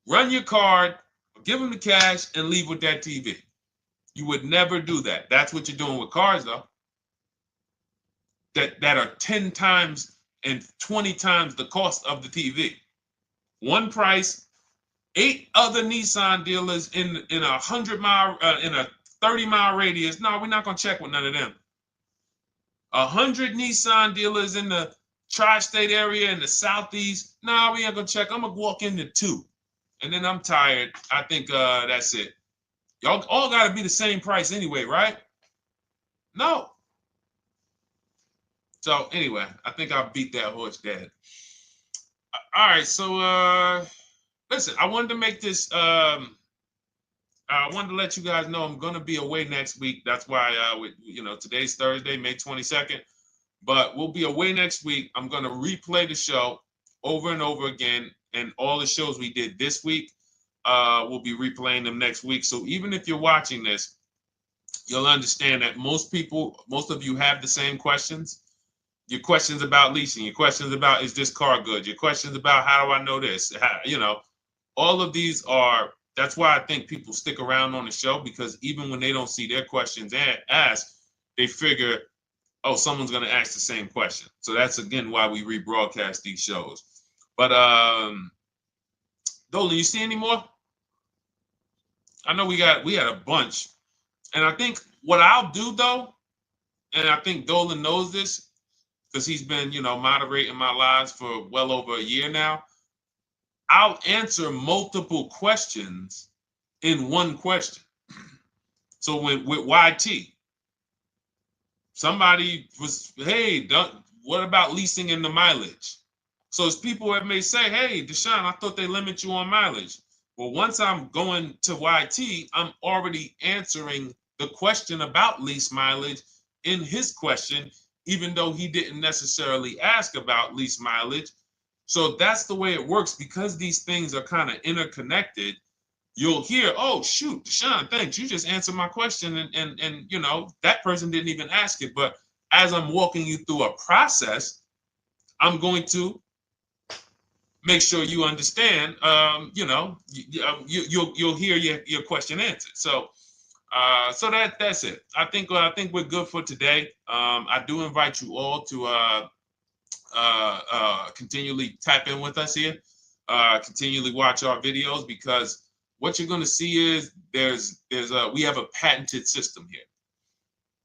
run your card, give them the cash, and leave with that TV. You would never do that. That's what you're doing with cars, though. That are 10 times and 20 times the cost of the TV. One price, 8 other Nissan dealers in a 100-mile, in a 30-mile radius. No, we're not gonna check with none of them. 100 Nissan dealers in the tri-state area in the southeast. No, we ain't gonna check. I'm gonna walk into 2, and then I'm tired. I think that's it. Y'all all gotta be the same price anyway, right? No. So anyway, I think I beat that horse dead. All right, so listen, I wanted to make this. I wanted to let you guys know I'm gonna be away next week. That's why, today's Thursday, May 22nd, but we'll be away next week. I'm gonna replay the show over and over again, and all the shows we did this week, we'll be replaying them next week. So even if you're watching this, you'll understand that most of you have the same questions. Your questions about leasing, your questions about, is this car good? Your questions about, how do I know this? All of these are, that's why I think people stick around on the show, because even when they don't see their questions asked, they figure, oh, someone's going to ask the same question. So that's, again, why we rebroadcast these shows. But Dolan, you see any more? I know we had a bunch. And I think what I'll do, though, and I think Dolan knows this because he's been, moderating my lives for well over a year now, I'll answer multiple questions in one question. So with YT, somebody was, hey, what about leasing in the mileage? So as people that may say, hey, Deshone, I thought they limit you on mileage. Well, once I'm going to YT, I'm already answering the question about lease mileage in his question, even though he didn't necessarily ask about lease mileage. So that's the way it works. Because these things are kind of interconnected, you'll hear, oh, shoot, Deshone, thanks. You just answered my question. And that person didn't even ask it. But as I'm walking you through a process, I'm going to make sure you understand, you'll hear your question answered. So that's it. I think we're good for today. I do invite you all to continually tap in with us here, continually watch our videos, because what you're going to see is we have a patented system here.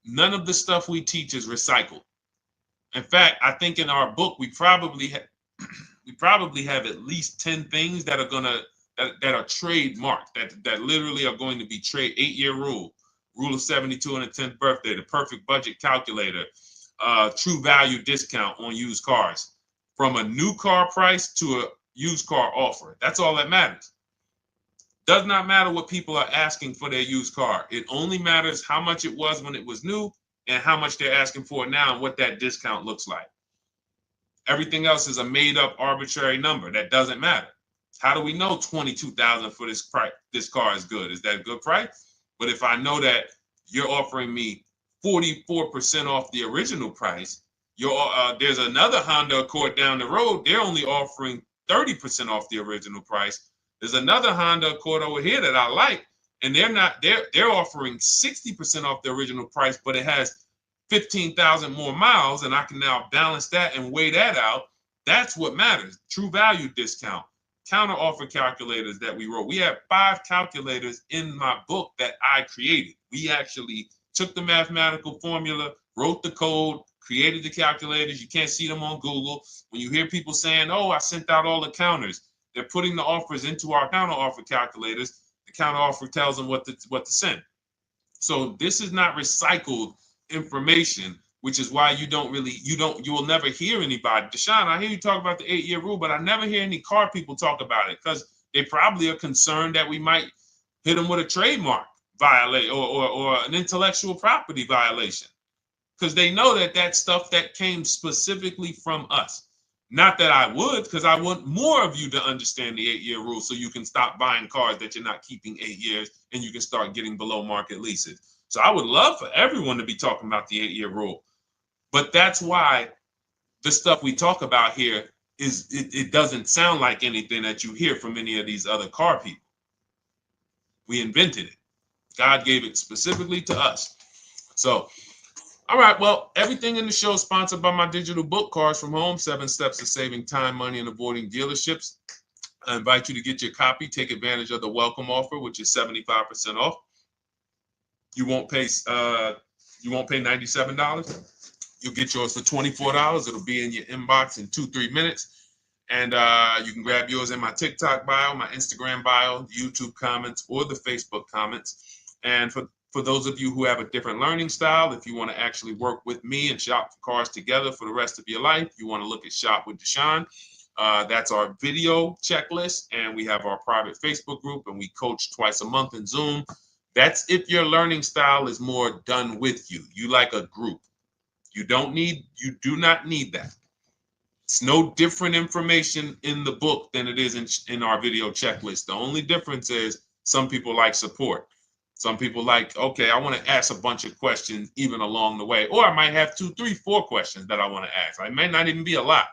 None of the stuff we teach is recycled. In fact, I think in our book we probably have at least 10 things that are that are trademarked, that literally are going to be 8-year rule of 72 and the 10th birthday, the perfect budget calculator, true value discount on used cars, from a new car price to a used car offer. That's all that matters. Does not matter what people are asking for their used car. It only matters how much it was when it was new and how much they're asking for it now and what that discount looks like. Everything else is a made-up arbitrary number that doesn't matter. How do we know $22,000 for this price? This car is good. Is that a good price? But if I know that you're offering me 44% off the original price, there's another Honda Accord down the road. They're only offering 30% off the original price. There's another Honda Accord over here that I like, and they're offering 60% off the original price, but it has 15,000 more miles, and I can now balance that and weigh that out. That's what matters. True value discount, counter offer calculators that we wrote. We have 5 calculators in my book that I created. We actually took the mathematical formula, wrote the code, created the calculators. You can't see them on Google. When you hear people saying, oh, I sent out all the counters, they're putting the offers into our counter offer calculators. The counter offer tells them what to send. So this is not recycled information, which is why you will never hear anybody. Deshone, I hear you talk about the 8-year rule, but I never hear any car people talk about it, because they probably are concerned that we might hit them with a trademark violation or an intellectual property violation, because they know that that's stuff that came specifically from us. Not that I would, because I want more of you to understand the 8-year rule, so you can stop buying cars that you're not keeping 8 years and you can start getting below market leases. So I would love for everyone to be talking about the 8-year rule. But that's why the stuff we talk about here it doesn't sound like anything that you hear from any of these other car people. We invented it. God gave it specifically to us. So, all right, well, everything in the show is sponsored by my digital book, Cars from Home, 7 Steps to Saving Time, Money, and Avoiding Dealerships. I invite you to get your copy. Take advantage of the welcome offer, which is 75% off. You won't pay $97. You'll get yours for $24. It'll be in your inbox in 2-3 minutes. And you can grab yours in my TikTok bio, my Instagram bio, YouTube comments, or the Facebook comments. And for those of you who have a different learning style, if you want to actually work with me and shop for cars together for the rest of your life, you want to look at Shop with Deshone. That's our video checklist. And we have our private Facebook group, and we coach twice a month in Zoom. That's if your learning style is more done with you. You like a group. You do not need that. It's no different information in the book than it is in our video checklist. The only difference is some people like support. Some people like, okay, I want to ask a bunch of questions even along the way, or I might have 2, 3, 4 questions that I want to ask. It may not even be a lot.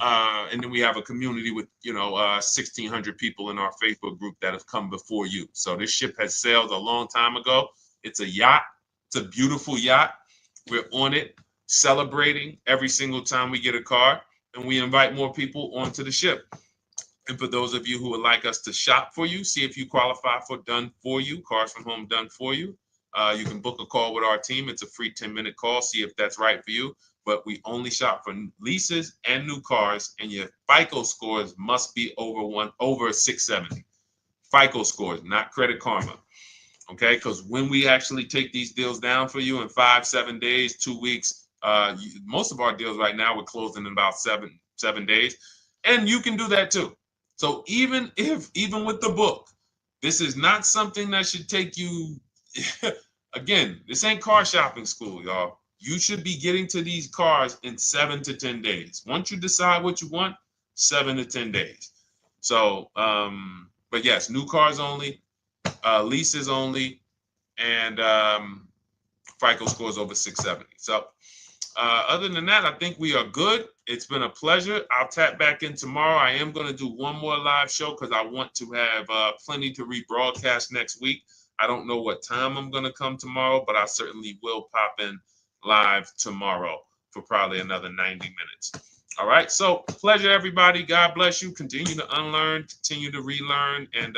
And then we have a community with 1,600 people in our Facebook group that have come before you. So this ship has sailed a long time ago. It's a yacht. It's a beautiful yacht. We're on it, celebrating every single time we get a car, and we invite more people onto the ship. And for those of you who would like us to shop for you, see if you qualify for done for you, cars from home done for you. You can book a call with our team. It's a free 10-minute call. See if that's right for you. But we only shop for leases and new cars, and your FICO scores must be over 670. FICO scores, not Credit Karma. Okay, because when we actually take these deals down for you in 5, 7 days, 2 weeks, most of our deals right now we're closing in about seven days, and you can do that too. So even with the book, this is not something that should take you. Again, this ain't car shopping school, y'all. You should be getting to these cars in 7 to 10 days. Once you decide what you want, 7 to 10 days. So, but yes, new cars only, leases only, and FICO scores over 670. So other than that, I think we are good. It's been a pleasure. I'll tap back in tomorrow. I am going to do one more live show because I want to have plenty to rebroadcast next week. I don't know what time I'm going to come tomorrow, but I certainly will pop in live tomorrow for probably another 90 minutes. All right. So pleasure, everybody. God bless you. Continue to unlearn, continue to relearn, and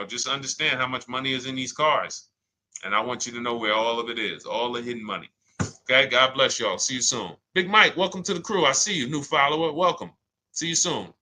just understand how much money is in these cars. And I want you to know where all of it is, all the hidden money. Okay, God bless y'all. See you soon. Big Mike, welcome to the crew. I see you, new follower. Welcome. See you soon.